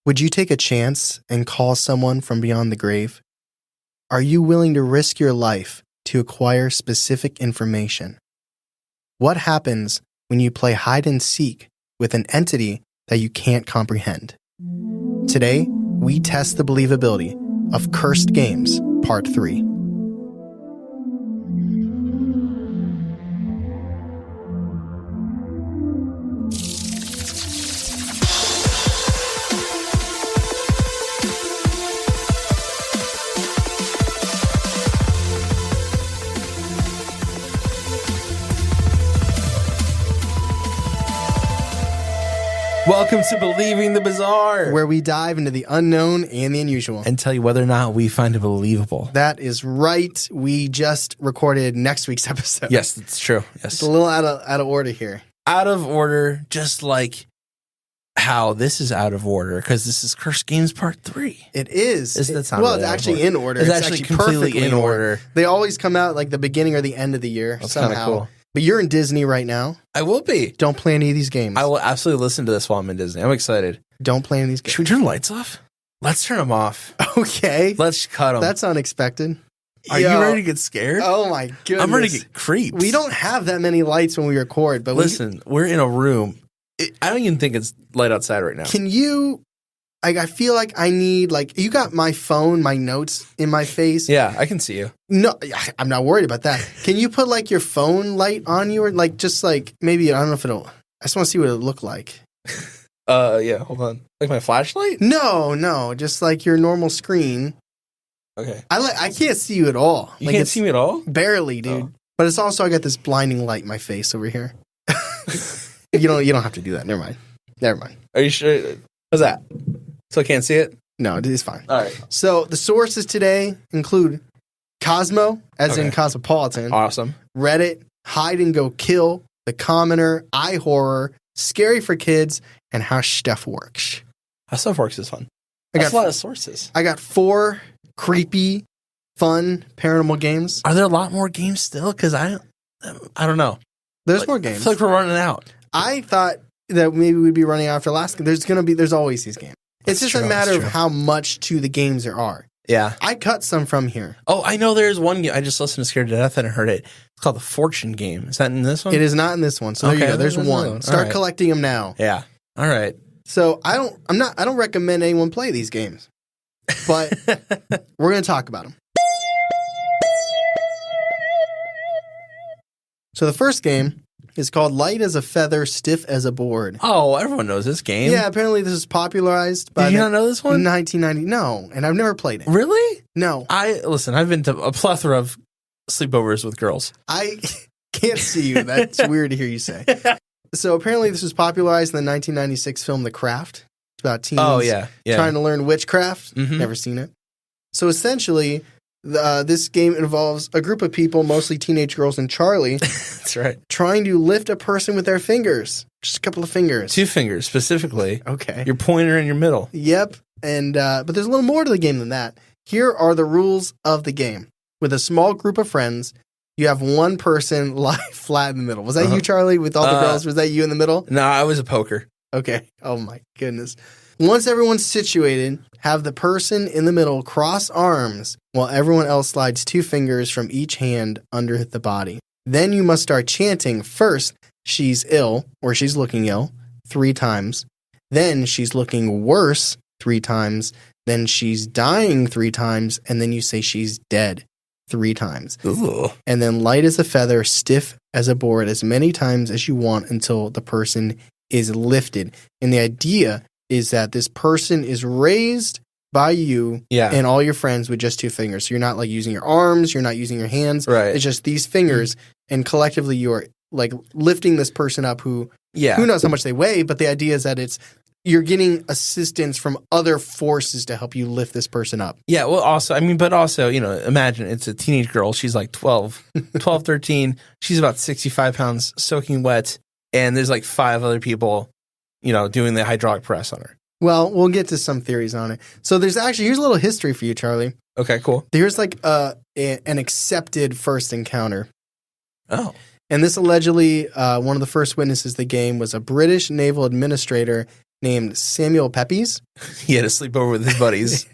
Would you take a chance and call someone from beyond the grave? Are you willing to risk your life to acquire specific information? What happens when you play hide and seek with an entity that you can't comprehend? Today, we test the believability of Cursed Games, Part 3. Welcome to Believing the Bizarre, Where we dive into the unknown and the unusual. and tell you whether or not we find it believable. That is right. We just recorded next week's episode. Yes, that's true. Yes, It's a little out of order here. out of order, just like how this is out of order because this is Cursed Games Part 3. It is. That's not Well, really it's out of actually order. in order. It's actually completely perfectly in order. They always come out like the beginning or the end of the year That's kind somehow. of cool. But you're in Disney right now. I will be. Don't play any of these games. I will absolutely listen to this while I'm in Disney. I'm excited. Don't play any of these Should we turn the lights off? Let's turn them off. games. Okay. Let's cut them. That's unexpected. Are you ready to get scared? Oh my goodness. I'm ready to get creeps. We don't have that many lights when we record, but Listen, we're in a room. I don't even think it's light outside right now. can you... I feel like I need, you got my phone, my notes in my face. Yeah, I can see you. No, I'm not worried about that. Can you put your phone light on you or maybe, I don't know if it'll, I just want to see what it'll look like. Yeah, hold on. Like my flashlight? No, just like your normal screen. Okay. I can't see you at all. You can't see me at all? Barely, dude. Oh. But it's also, I got this blinding light in my face over here. You don't have to do that. Never mind. Are you sure? What's that? So I can't see it? No, it's fine. All right. So the sources today include Cosmo, as in Okay. Cosmopolitan, Awesome. Reddit, Hide and Go Kill, The Commoner, iHorror, Scary for Kids, and How Stuff Works. How stuff works is fun. I That's got a lot of sources. I got 4 creepy, fun paranormal games. Are there a lot more games still? Because I don't know. There's more I games. feel like we're running out. I thought that maybe we'd be running after last. There's always these games. It's That's just a true, matter that's of true. how much to the games there are. Yeah. I cut some from here. Oh, I know there's one game. I just listened to Scared to Death and I heard it. It's called the Fortune Game. Is that in this one? It is not in this one. So there you Okay, go. There's there's another one. one. Start All right. collecting them now. Yeah. All right. So I don't recommend anyone play these games, but we're going to talk about them. So the first game is called Light as a Feather, Stiff as a Board. Oh, everyone knows this game. Yeah, apparently this was popularized by Did you not know this one? 1990. No, and I've never played it. Really? No, I've been to a plethora of sleepovers with girls. I can't see you. That's weird to hear you say. So apparently this was popularized in the 1996 film The Craft. It's about teens Oh, yeah. Yeah. trying to learn witchcraft. Mhm. Never seen it. So essentially, this game involves a group of people, mostly teenage girls and Charlie, That's right. trying to lift a person with their fingers. Just a couple of fingers. 2 fingers specifically. Okay. Your pointer and your middle. Yep. And but there's a little more to the game than that. Here are the rules of the game. With a small group of friends, you have one person lie flat in the middle. Was that you, Charlie, with all the girls? Was that you in the middle? No, I was a poker. Okay. Oh my goodness. Once everyone's situated, have the person in the middle cross arms while everyone else slides 2 fingers from each hand under the body. Then you must start chanting first, she's ill or she's looking ill 3 times. Then she's looking worse 3 times. Then she's dying 3 times. And then you say she's dead 3 times. Ooh. And then light as a feather, stiff as a board as many times as you want until the person is lifted. And the idea is that this person is raised by you Yeah. and all your friends with just 2 fingers. So you're not using your arms, you're not using your hands. Right. It's just these fingers, and collectively you're lifting this person up who Yeah. who knows how much they weigh, but the idea is that you're getting assistance from other forces to help you lift this person up. Yeah, well, also, imagine it's a teenage girl. She's like 12, 13. She's about 65 pounds, soaking wet. And there's 5 other people, doing the hydraulic press on her. Well, we'll get to some theories on it. So here's a little history for you, Charlie. Okay, cool. Here's an accepted first encounter. Oh. And this allegedly, one of the first witnesses to the game was a British naval administrator named Samuel Pepys. He had a sleepover with his buddies.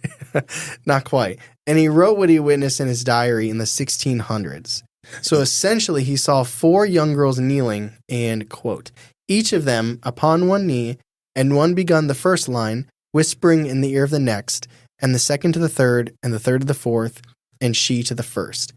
Not quite. And he wrote what he witnessed in his diary in the 1600s. So essentially, he saw 4 young girls kneeling and, quote, each of them upon one knee, and one begun the first line, whispering in the ear of the next, and the second to the third, and the third to the fourth, and she to the first.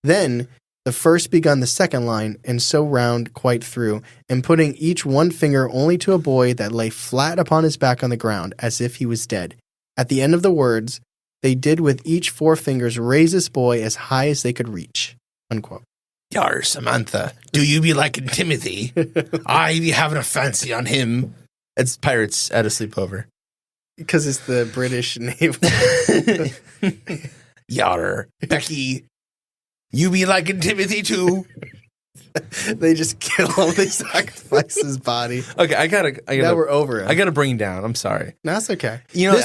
Then the first begun the second line, and so round quite through, and putting each one finger only to a boy that lay flat upon his back on the ground, as if he was dead. At the end of the words, they did with each 4 fingers raise this boy as high as they could reach. Unquote. Yar, Samantha, do you be liking Timothy? I be having a fancy on him. It's pirates at a sleepover. Because it's the British naval. Yar, Becky, you be liking Timothy too? They just kill him. They sacrifice his body. Okay, I gotta. Now we're over it. I gotta bring him down. I'm sorry. No, that's okay. You know,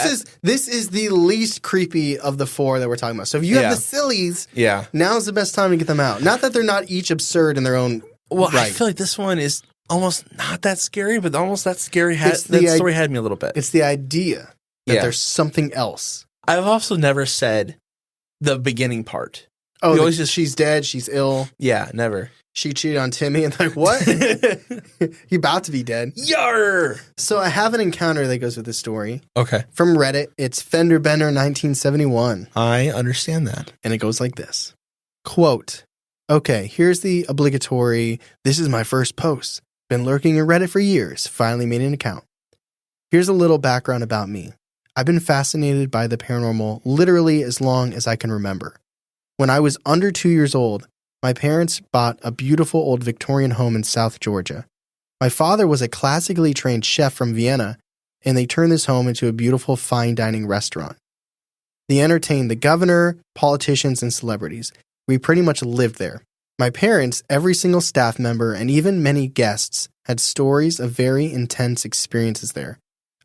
this is the least creepy of the 4 that we're talking about. So if you have the sillies, now's the best time to get them out. Not that they're not each absurd in their own right. I feel like this one is almost not that scary, but almost that scary. That story had me a little bit. It's the idea that there's something else. I've also never said the beginning part. Oh, always just she's dead, she's ill. Yeah, never. She cheated on Timmy, and like, what? He about to be dead. Yar! So I have an encounter that goes with this story. Okay. From Reddit. It's Fender Bender 1971. I understand that. And it goes like this. Quote, okay, here's the obligatory, this is my first post. Been lurking in Reddit for years. Finally made an account. Here's a little background about me. I've been fascinated by the paranormal literally as long as I can remember. When I was under 2 years old, my parents bought a beautiful old Victorian home in South Georgia. My father was a classically trained chef from Vienna, and they turned this home into a beautiful fine dining restaurant. They entertained the governor, politicians, and celebrities. We pretty much lived there. My parents, every single staff member, and even many guests had stories of very intense experiences there.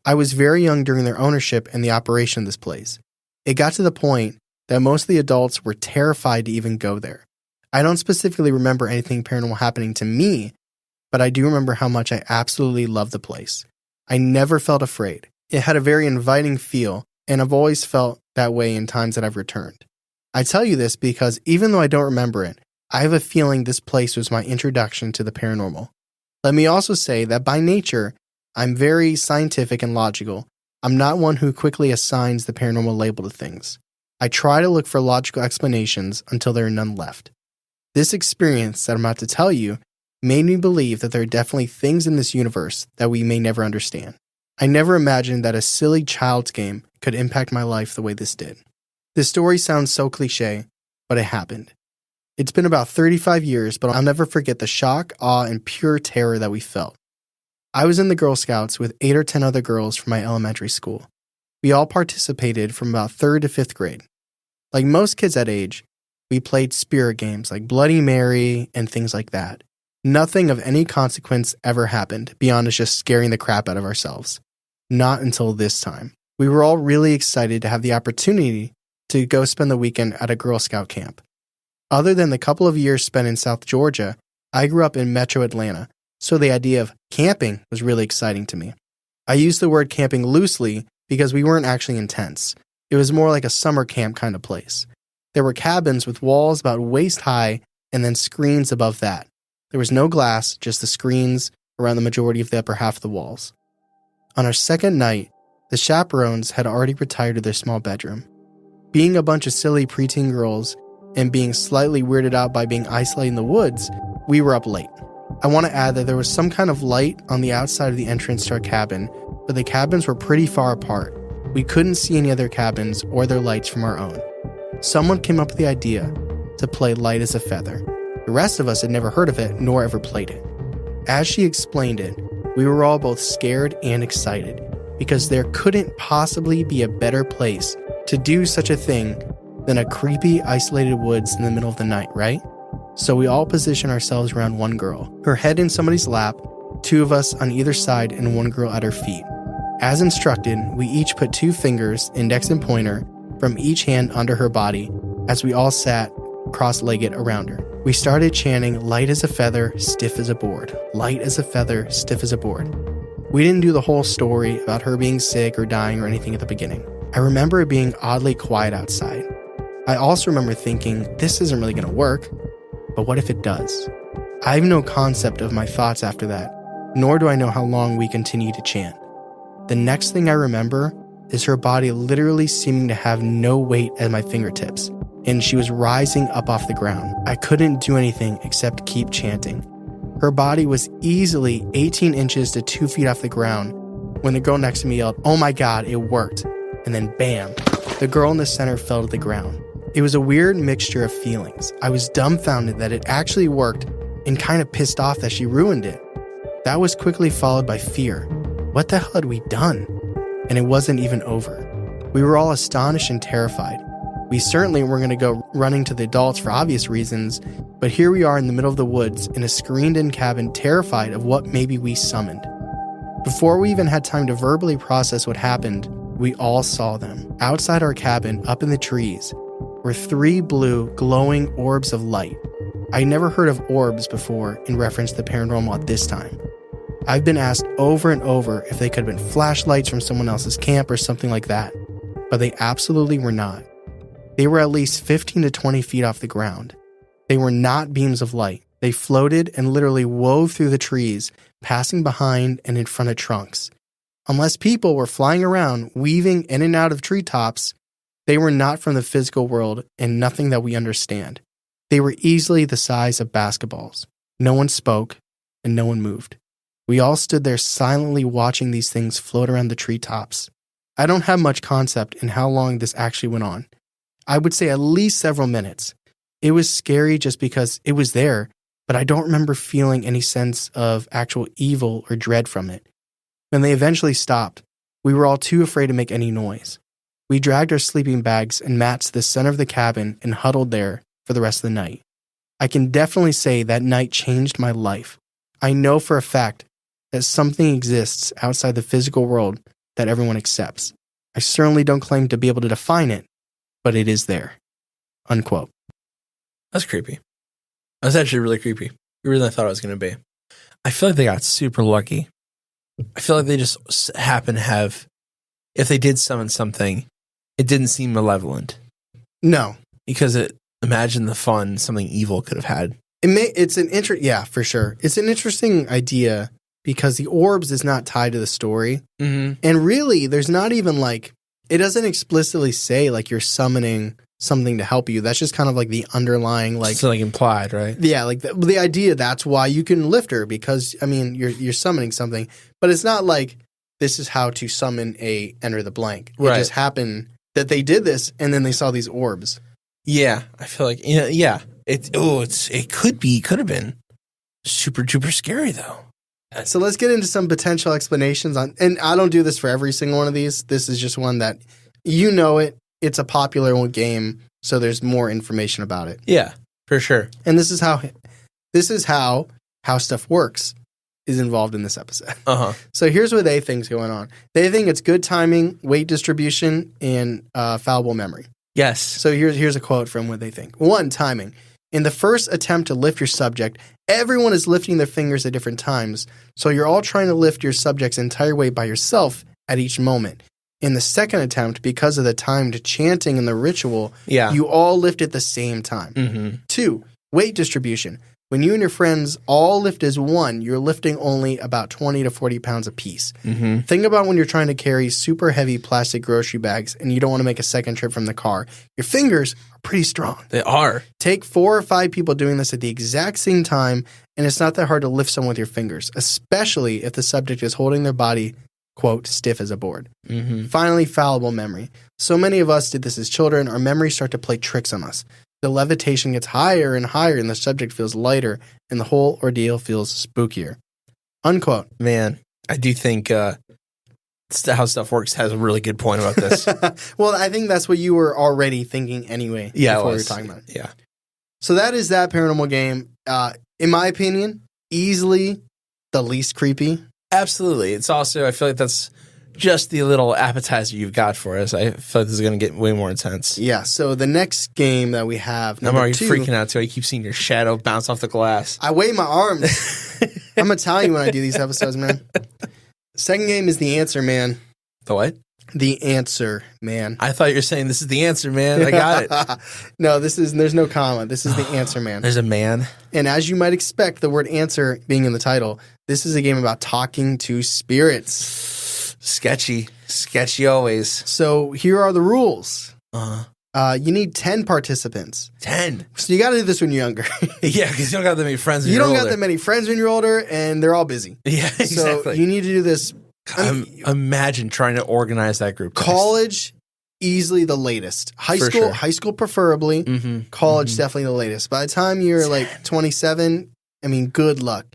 I was very young during their ownership and the operation of this place. It got to the point that most of the adults were terrified to even go there. I don't specifically remember anything paranormal happening to me, but I do remember how much I absolutely loved the place. I never felt afraid. It had a very inviting feel, and I've always felt that way in times that I've returned. I tell you this because even though I don't remember it, I have a feeling this place was my introduction to the paranormal. Let me also say that by nature, I'm very scientific and logical. I'm not one who quickly assigns the paranormal label to things. I try to look for logical explanations until there are none left. This experience that I'm about to tell you made me believe that there are definitely things in this universe that we may never understand. I never imagined that a silly child's game could impact my life the way this did. This story sounds so cliche, but it happened. It's been about 35 years, but I'll never forget the shock, awe, and pure terror that we felt. I was in the Girl Scouts with 8 or 10 other girls from my elementary school. We all participated from about 3rd to 5th grade. Like most kids that age, we played spirit games like Bloody Mary and things like that. Nothing of any consequence ever happened beyond us just scaring the crap out of ourselves. Not until this time. We were all really excited to have the opportunity to go spend the weekend at a Girl Scout camp. Other than the couple of years spent in South Georgia, I grew up in Metro Atlanta, so the idea of camping was really exciting to me. I use the word camping loosely because we weren't actually in tents. It was more like a summer camp kind of place. There were cabins with walls about waist high and then screens above that. There was no glass, just the screens around the majority of the upper half of the walls. On our second night, the chaperones had already retired to their small bedroom. Being a bunch of silly preteen girls and being slightly weirded out by being isolated in the woods, we were up late. I want to add that there was some kind of light on the outside of the entrance to our cabin, but the cabins were pretty far apart. We couldn't see any other cabins or their lights from our own. Someone came up with the idea to play Light as a Feather. The rest of us had never heard of it nor ever played it. As she explained it, we were all both scared and excited because there couldn't possibly be a better place to do such a thing than a creepy, isolated woods in the middle of the night, right? So we all positioned ourselves around one girl, her head in somebody's lap, 2 of us on either side and one girl at her feet. As instructed, we each put 2 fingers, index and pointer, from each hand under her body as we all sat cross-legged around her. We started chanting, light as a feather, stiff as a board. Light as a feather, stiff as a board. We didn't do the whole story about her being sick or dying or anything at the beginning. I remember it being oddly quiet outside. I also remember thinking, this isn't really going to work, but what if it does? I have no concept of my thoughts after that, nor do I know how long we continued to chant. The next thing I remember is her body literally seeming to have no weight at my fingertips, and she was rising up off the ground. I couldn't do anything except keep chanting. Her body was easily 18 inches to 2 feet off the ground when the girl next to me yelled, "Oh my God, it worked." And then bam, the girl in the center fell to the ground. It was a weird mixture of feelings. I was dumbfounded that it actually worked and kind of pissed off that she ruined it. That was quickly followed by fear. What the hell had we done? And it wasn't even over. We were all astonished and terrified. We certainly weren't going to go running to the adults for obvious reasons, but here we are in the middle of the woods in a screened-in cabin, terrified of what maybe we summoned. Before we even had time to verbally process what happened, we all saw them. Outside our cabin, up in the trees, were 3 blue, glowing orbs of light. I never heard of orbs before in reference to the paranormal at this time. I've been asked over and over if they could have been flashlights from someone else's camp or something like that, but they absolutely were not. They were at least 15 to 20 feet off the ground. They were not beams of light. They floated and literally wove through the trees, passing behind and in front of trunks. Unless people were flying around, weaving in and out of treetops, they were not from the physical world and nothing that we understand. They were easily the size of basketballs. No one spoke and no one moved. We all stood there silently watching these things float around the treetops. I don't have much concept in how long this actually went on. I would say at least several minutes. It was scary just because it was there, but I don't remember feeling any sense of actual evil or dread from it. When they eventually stopped, we were all too afraid to make any noise. We dragged our sleeping bags and mats to the center of the cabin and huddled there for the rest of the night. I can definitely say that night changed my life. I know for a fact that something exists outside the physical world that everyone accepts. I certainly don't claim to be able to define it, but it is there. Unquote. That's creepy. That's actually really creepy. Really than I thought it was going to be. I feel like they got super lucky. I feel like they just happen to have, if they did summon something, it didn't seem malevolent. No. Because imagine the fun something evil could have had. Yeah, for sure. It's an interesting idea because the orbs is not tied to the story. Mm-hmm. And really, there's not even like, it doesn't explicitly say like you're summoning something to help you. That's just kind of like the underlying like... It's like implied, right? Yeah, like the idea, that's why you can lift her because, I mean, you're summoning something. But it's not like this is how to summon a Enter the Blank. It just happened that they did this and then they saw these orbs. Yeah, I feel like, yeah. It could have been super duper scary though. So let's get into some potential explanations on, and I don't do this for every single one of these. This is just one that, you know it. It's a popular game, so there's more information about it. Yeah, for sure. And this is how stuff works is involved in this episode. Uh-huh. So here's what they think's going on. They think it's good timing, weight distribution, and fallible memory. Yes. So here's a quote from what they think. 1, timing. In the first attempt to lift your subject, everyone is lifting their fingers at different times, so you're all trying to lift your subject's entire weight by yourself at each moment. In the second attempt, because of the timed chanting and the ritual, you all lift at the same time. Mm-hmm. 2, weight distribution. When you and your friends all lift as one, you're lifting only about 20 to 40 pounds apiece. Mm-hmm. Think about when you're trying to carry super heavy plastic grocery bags and you don't want to make a second trip from the car. Your fingers are pretty strong. They are. Take 4 or 5 people doing this at the exact same time, and it's not that hard to lift someone with your fingers, especially if the subject is holding their body, quote, stiff as a board. Mm-hmm. Finally, fallible memory. So many of us did this as children. Our memories start to play tricks on us. The levitation gets higher and higher, and the subject feels lighter, and the whole ordeal feels spookier. Unquote. Man, I do think How Stuff Works has a really good point about this. Well, I think that's what you were already thinking anyway before we were talking about it. Yeah. So that is that paranormal game. In my opinion, easily the least creepy. Absolutely. It's also, I feel like that's just the little appetizer you've got for us. I feel like this is going to get way more intense. Yeah, so the next game that we have, I'm already freaking out too. I keep seeing your shadow bounce off the glass. I wave my arms. I'm Italian when I do these episodes, man. Second game is the answer man. The what? The answer man. I thought you were saying this is the answer, man. I got it. No, there's no comma. This is the answer man. There's a man. And as you might expect, the word answer being in the title, this is a game about talking to spirits. Sketchy. Sketchy always. So here are the rules. Uh-huh. You need 10 participants. 10. So you got to do this when you're younger. Yeah, because you don't got that many friends when you you're don't older. got that many friends when you're older, and they're all busy. Yeah, exactly. So you need to do this. Imagine trying to organize that group. College, easily the latest. High school preferably. Mm-hmm. College, definitely the latest. By the time you're like 27, I mean, good luck.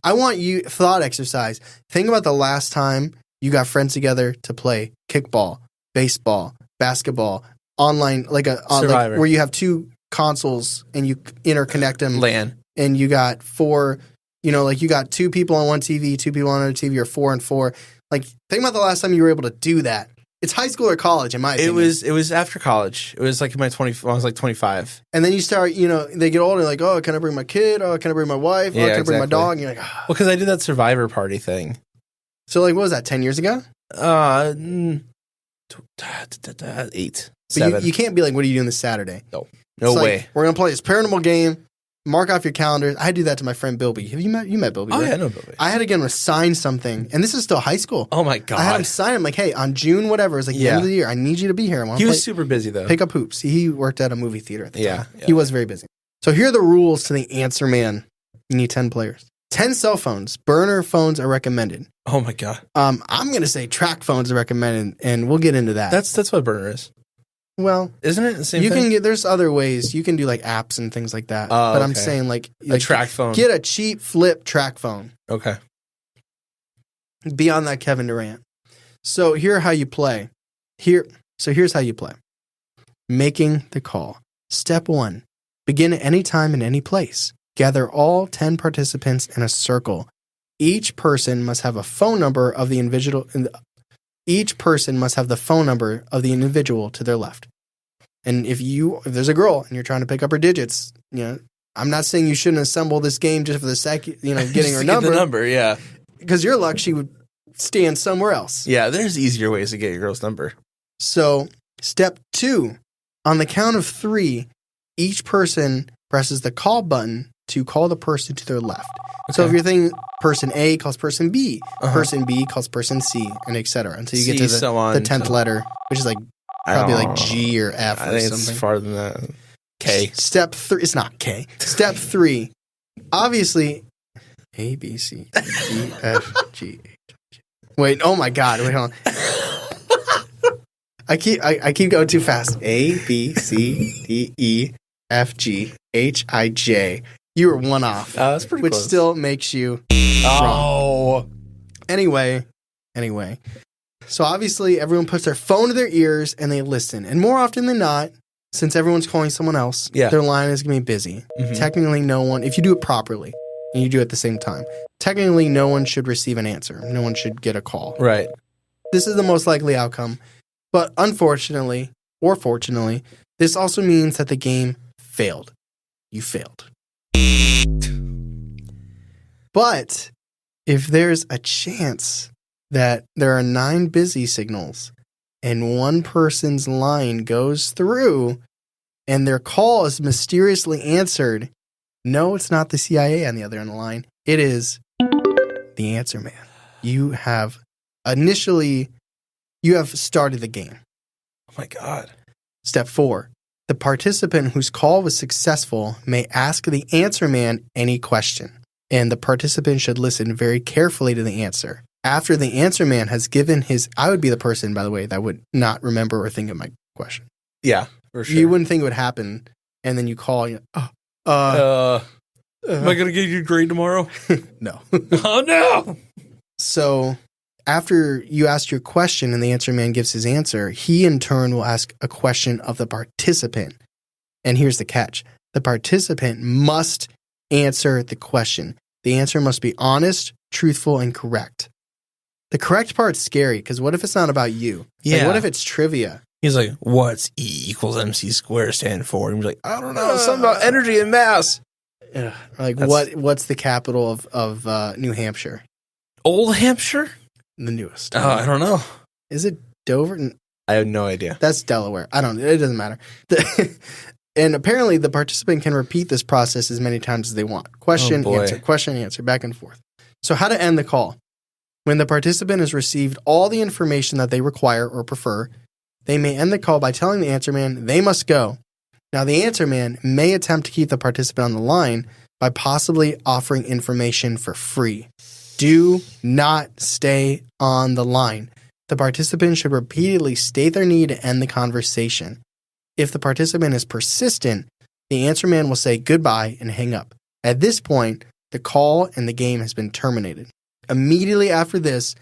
I want you, thought exercise. Think about the last time you got friends together to play kickball, baseball, basketball, online, like where you have two consoles and you interconnect them. LAN. And you got four, you got two people on one TV, two people on another TV, or 4 and 4. Like, think about the last time you were able to do that. It's high school or college, in my opinion. It was after college. It was like when I was like 25. And then you start, they get older, like, oh, can I bring my kid? Oh, can I bring my wife? Yeah, can I bring my exactly. dog? And you're like, oh. Well, because I did that Survivor party thing. So, like, what was that, 10 years ago? 8, 7. But you can't be like, what are you doing this Saturday? No It's way. Like, we're going to play this paranormal game. Mark off your calendars. I do that to my friend Bilby. Have you met Bilby? Oh, right? yeah, I know Bilby. I had to get him to sign something. And this is still high school. Oh, my God. I had him sign. I'm like, hey, on June, whatever. It's like the end of the year. I need you to be here. He was super busy, though. Pick up hoops. He worked at a movie theater at the time. Yeah. He was very busy. So here are the rules to the answer man. You need 10 players. 10 cell phones. Burner phones are recommended. Oh, my God. I'm going to say track phones are recommended, and we'll get into that. That's what a burner is. Well, isn't it the same you thing? can get, there's other ways. You can do like apps and things like that. But I'm saying like a track phone. Get a cheap flip track phone. Okay. Beyond that, Kevin Durant. So here's how you play. Here's how you play. Making the call. Step 1. Begin at any time and any place. Gather all 10 participants in a circle. Each person must have a phone number of the individual. Each person must have the phone number of the individual to their left. And if there's a girl and you're trying to pick up her digits, I'm not saying you shouldn't assemble this game just for the sake, getting her number. Get the number, yeah. Because your luck, she would stand somewhere else. Yeah, there's easier ways to get your girl's number. So, step 2, on the count of 3, each person presses the call button to call the person to their left. Okay. So if you're thinking person A calls person B, person B calls person C, and etc. Until you get to the 10th letter, which is like probably like G or F or something. I think it's farther than that. K. Step 3, it's not K. Step 3, obviously, A, B, C, D, F, G, H. Wait, oh my God, wait, hold on. I keep going too fast. A, B, C, D, E, F, G, H, I, J. You were one off. That's pretty which close. Still makes you wrong. Anyway. So obviously everyone puts their phone to their ears and they listen. And more often than not, since everyone's calling someone else, their line is going to be busy. Mm-hmm. Technically no one, if you do it properly and you do it at the same time, technically no one should receive an answer. No one should get a call. Right. This is the most likely outcome. But unfortunately, or fortunately, this also means that the game failed. You failed. But if there's a chance that there are 9 busy signals and one person's line goes through and their call is mysteriously answered, no, it's not the CIA on the other end of the line. It is the answer man. You have started the game. Oh my God. Step 4. The participant whose call was successful may ask the answer man any question, and the participant should listen very carefully to the answer. After the answer man has given I would be the person, by the way, that would not remember or think of my question. Yeah, for sure. You wouldn't think it would happen, and then you call, am I going to get you a grade tomorrow? No. Oh, no! So after you ask your question and the answer man gives his answer, he in turn will ask a question of the participant. And here's the catch. The participant must answer the question. The answer must be honest, truthful, and correct. The correct part's scary, because what if it's not about you? Yeah. Like, what if it's trivia? He's like, what's E equals MC squared stand for? And you're like, I don't know, something about energy and mass. Like, what's the capital of New Hampshire? Old Hampshire? The newest. I don't know. Is it Dover? I have no idea. That's Delaware. I don't know. It doesn't matter. And apparently the participant can repeat this process as many times as they want. Question, answer, back and forth. So how to end the call. When the participant has received all the information that they require or prefer, they may end the call by telling the answer man they must go. Now, the answer man may attempt to keep the participant on the line by possibly offering information for free. Do not stay on the line. The participant should repeatedly state their need to end the conversation. If the participant is persistent, the answer man will say goodbye and hang up. At this point, the call and the game has been terminated. Immediately after this,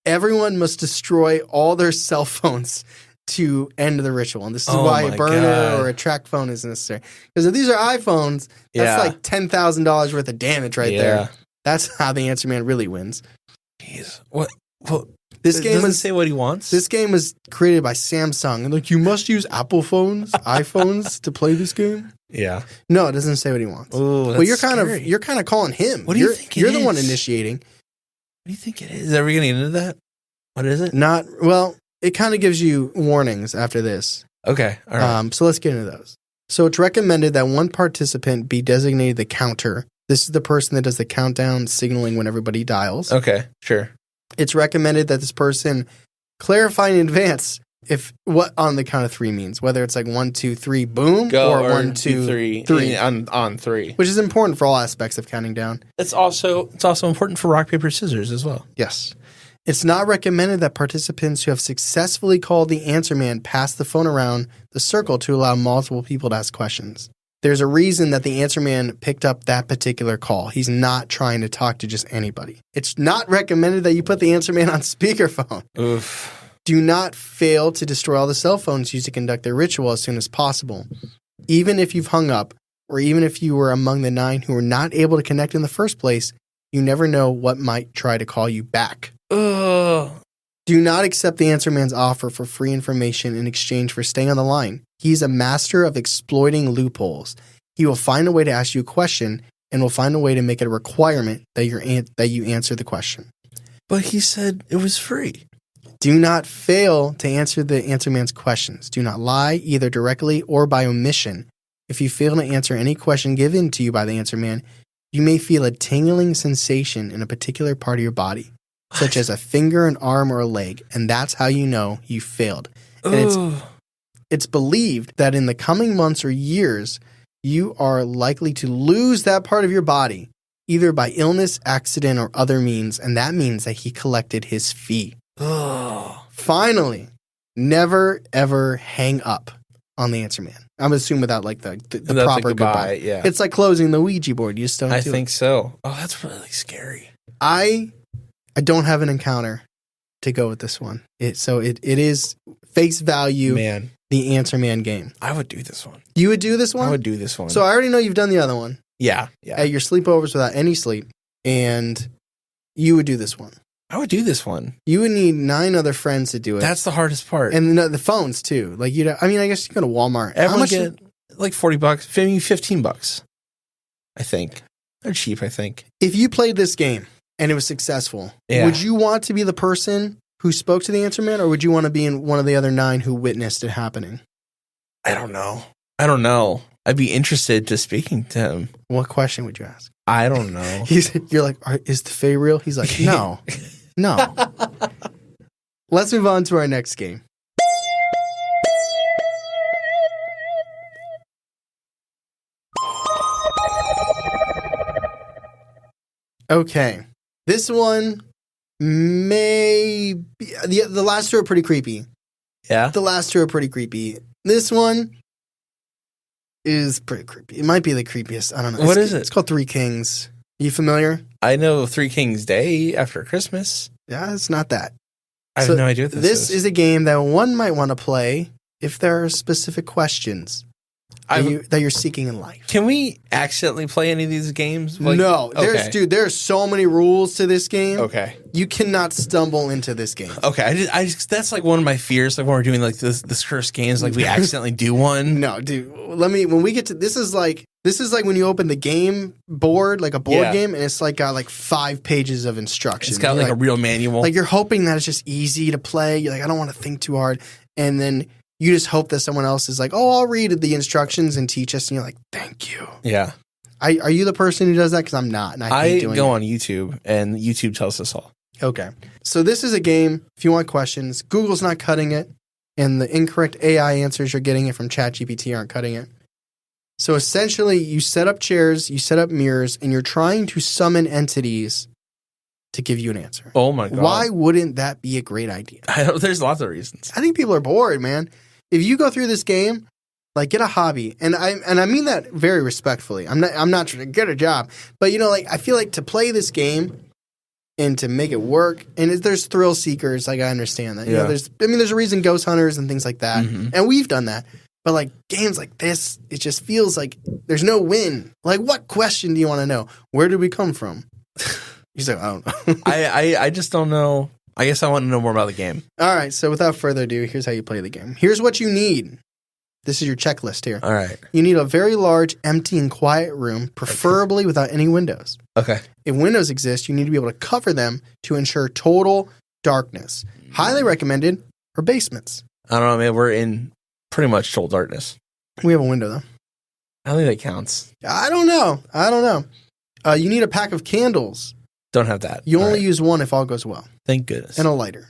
everyone must destroy all their cell phones to end the ritual. And this is why a burner or a track phone is necessary. Because if these are iPhones, that's like $10,000 worth of damage right there. That's how the answer man really wins. Jeez. What? Well, this game doesn't say what he wants. This game was created by Samsung. And like, you must use Apple phones, iPhones to play this game. Yeah. No, it doesn't say what he wants. Oh, that's well, you're kind of calling him. What do you think you're the one initiating. What do you think it is? Are we going to get into that? What is it? It kind of gives you warnings after this. Okay. All right. So let's get into those. So it's recommended that one participant be designated the counter. This is the person that does the countdown, signaling when everybody dials. Okay, sure. It's recommended that this person clarify in advance if what on the count of three means, whether it's like 1, 2, 3, boom, go, or 1, 2, 3 on 3, which is important for all aspects of counting down. It's also important for rock paper scissors as well. Yes. It's not recommended that participants who have successfully called the answer man pass the phone around the circle to allow multiple people to ask questions. There's a reason that the answer man picked up that particular call. He's not trying to talk to just anybody. It's not recommended that you put the answer man on speakerphone. Oof. Do not fail to destroy all the cell phones used to conduct their ritual as soon as possible. Even if you've hung up, or even if you were among the 9 who were not able to connect in the first place, you never know what might try to call you back. Ugh. Do not accept the answer man's offer for free information in exchange for staying on the line. He's a master of exploiting loopholes. He will find a way to ask you a question and will find a way to make it a requirement that you answer the question. But he said it was free. Do not fail to answer the answer man's questions. Do not lie, either directly or by omission. If you fail to answer any question given to you by the answer man, you may feel a tingling sensation in a particular part of your body, such as a finger, an arm, or a leg, and that's how you know you failed. And it's believed that in the coming months or years, you are likely to lose that part of your body, either by illness, accident, or other means, and that means that he collected his fee. Finally, never, ever hang up on the answer man. I'm assuming without like the proper goodbye. Yeah. It's like closing the Ouija board. You just don't do it. I think so. Oh, that's really scary. I don't have an encounter to go with this one. It is face value, man, the answer man game. I would do this one. You would do this one? I would do this one. So I already know you've done the other one. Yeah. At your sleepovers without any sleep, and you would do this one. I would do this one. You would need 9 other friends to do it. That's the hardest part. And the phones too. Like I guess you go to Walmart. Everyone get like $40, maybe $15. I think they're cheap. I think if you played this game and it was successful, would you want to be the person who spoke to the answer man, or would you want to be in one of the other 9 who witnessed it happening? I don't know. I'd be interested to speaking to him. What question would you ask? I don't know. You're like, is the Fae real? He's like, no. Let's move on to our next game. Okay. This one may be... The last 2 are pretty creepy. Yeah? The last 2 are pretty creepy. This one is pretty creepy. It might be the creepiest. I don't know. What is it? It's called Three Kings. Are you familiar? I know Three Kings Day after Christmas. Yeah, it's not that. I have no idea what this is. This is a game that one might want to play if there are specific questions that you're seeking in life. Can we accidentally play any of these games? No. There's so many rules to this game. Okay. You cannot stumble into this game. Okay. I just that's like one of my fears. Like when we're doing like this cursed games, like we accidentally do one. No, dude. When we get to this is This is like when you open the game board, like a board Yeah. game, and it's like got like 5 pages of instructions. It's got You're like a real manual. Like you're hoping that it's just easy to play. You're like, I don't want to think too hard. And then you just hope that someone else is like, oh, I'll read the instructions and teach us. And you're like, thank you. Yeah. Are you the person who does that? Because I'm not. And I hate doing go it. on YouTube, and YouTube tells us all. Okay. So this is a game. If you want questions, Google's not cutting it. And the incorrect AI answers you're getting it from ChatGPT aren't cutting it. So essentially, you set up chairs, you set up mirrors, and you're trying to summon entities to give you an answer. Oh my God. Why wouldn't that be a great idea? There's lots of reasons. I think people are bored, man. If you go through this game, like get a hobby, and I mean that very respectfully. I'm not trying to get a job, but you know, like I feel like to play this game and to make it work, and there's thrill seekers. Like I understand that. You know, there's a reason ghost hunters and things like that, and we've done that. But like games like this, it just feels like there's no win. Like, what question do you want to know? Where did we come from? He's like, I don't know. I just don't know. I guess I want to know more about the game. All right. So without further ado, here's how you play the game. Here's what you need. This is your checklist here. All right. You need a very large, empty, and quiet room, preferably without any windows. Okay. If windows exist, you need to be able to cover them to ensure total darkness. Highly recommended are basements. I don't know, man. We're in pretty much total darkness. We have a window, though. I don't think that counts. I don't know. You need a pack of candles. Don't have that. You only use one if all goes well. Thank goodness. And a lighter.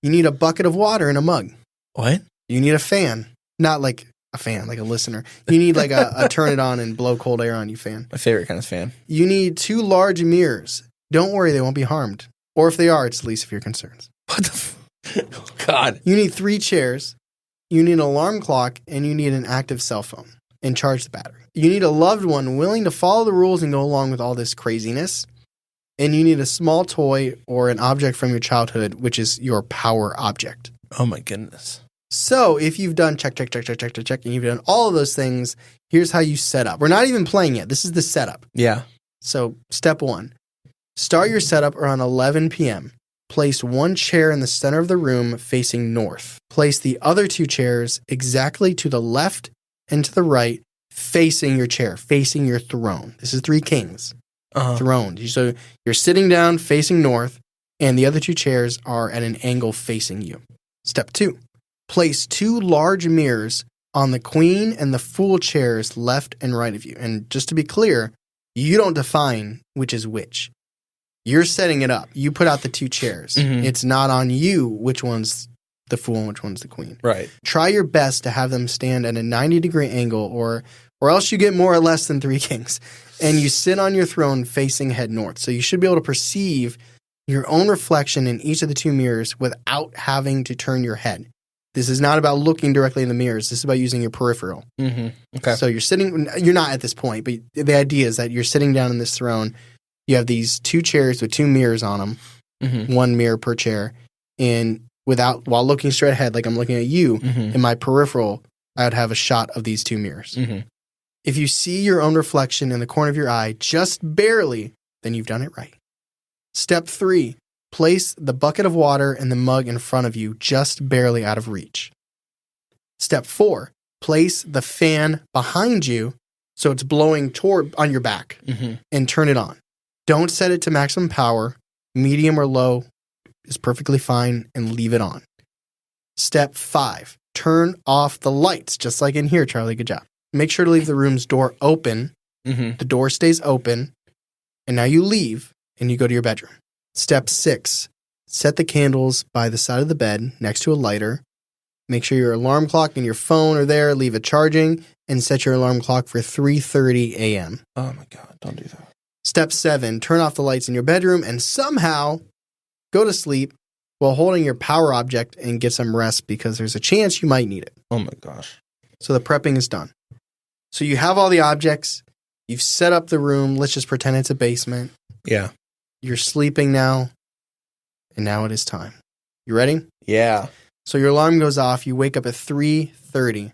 You need a bucket of water in a mug. What? You need a fan. Not like a fan, like a listener. You need like a turn it on and blow cold air on you fan. My favorite kind of fan. You need 2 large mirrors. Don't worry, they won't be harmed. Or if they are, it's the least of your concerns. What the oh, God. You need 3 chairs. You need an alarm clock, and you need an active cell phone and charge the battery. You need a loved one willing to follow the rules and go along with all this craziness. And you need a small toy or an object from your childhood, which is your power object. Oh, my goodness. So if you've done check, and you've done all of those things, here's how you set up. We're not even playing yet. This is the setup. Yeah. So step 1, start your setup around 11 p.m. Place 1 chair in the center of the room facing north. Place the other 2 chairs exactly to the left and to the right, facing your chair, facing your throne. This is 3 kings. Throne. So you're sitting down facing north, and the other 2 chairs are at an angle facing you. Step 2, place 2 large mirrors on the queen and the fool chairs left and right of you. And just to be clear, you don't define which is which. You're setting it up. You put out the 2 chairs. Mm-hmm. It's not on you which one's the fool and which one's the queen. Right. Try your best to have them stand at a 90-degree angle, or else you get more or less than 3 kings. And you sit on your throne facing head north. So you should be able to perceive your own reflection in each of the 2 mirrors without having to turn your head. This is not about looking directly in the mirrors. This is about using your peripheral. Mm-hmm. Okay. So you're not at this point, but the idea is that you're sitting down in this throne. You have these 2 chairs with 2 mirrors on them, Mm-hmm. 1 mirror per chair. And while looking straight ahead, like I'm looking at you, Mm-hmm. in my peripheral, I would have a shot of these 2 mirrors. Mm-hmm. If you see your own reflection in the corner of your eye, just barely, then you've done it right. Step 3, place the bucket of water and the mug in front of you, just barely out of reach. Step 4, place the fan behind you so it's blowing on your back, Mm-hmm. and turn it on. Don't set it to maximum power. Medium or low is perfectly fine, and leave it on. Step 5, turn off the lights, just like in here, Charlie. Good job. Make sure to leave the room's door open. Mm-hmm. The door stays open. And now you leave and you go to your bedroom. Step 6, set the candles by the side of the bed next to a lighter. Make sure your alarm clock and your phone are there. Leave it charging and set your alarm clock for 3:30 a.m. Oh, my God. Don't do that. Step 7, turn off the lights in your bedroom and somehow go to sleep while holding your power object and get some rest, because there's a chance you might need it. Oh, my gosh. So the prepping is done. So you have all the objects. You've set up the room. Let's just pretend it's a basement. Yeah. You're sleeping now. And now it is time. You ready? Yeah. So your alarm goes off. You wake up at 3:30.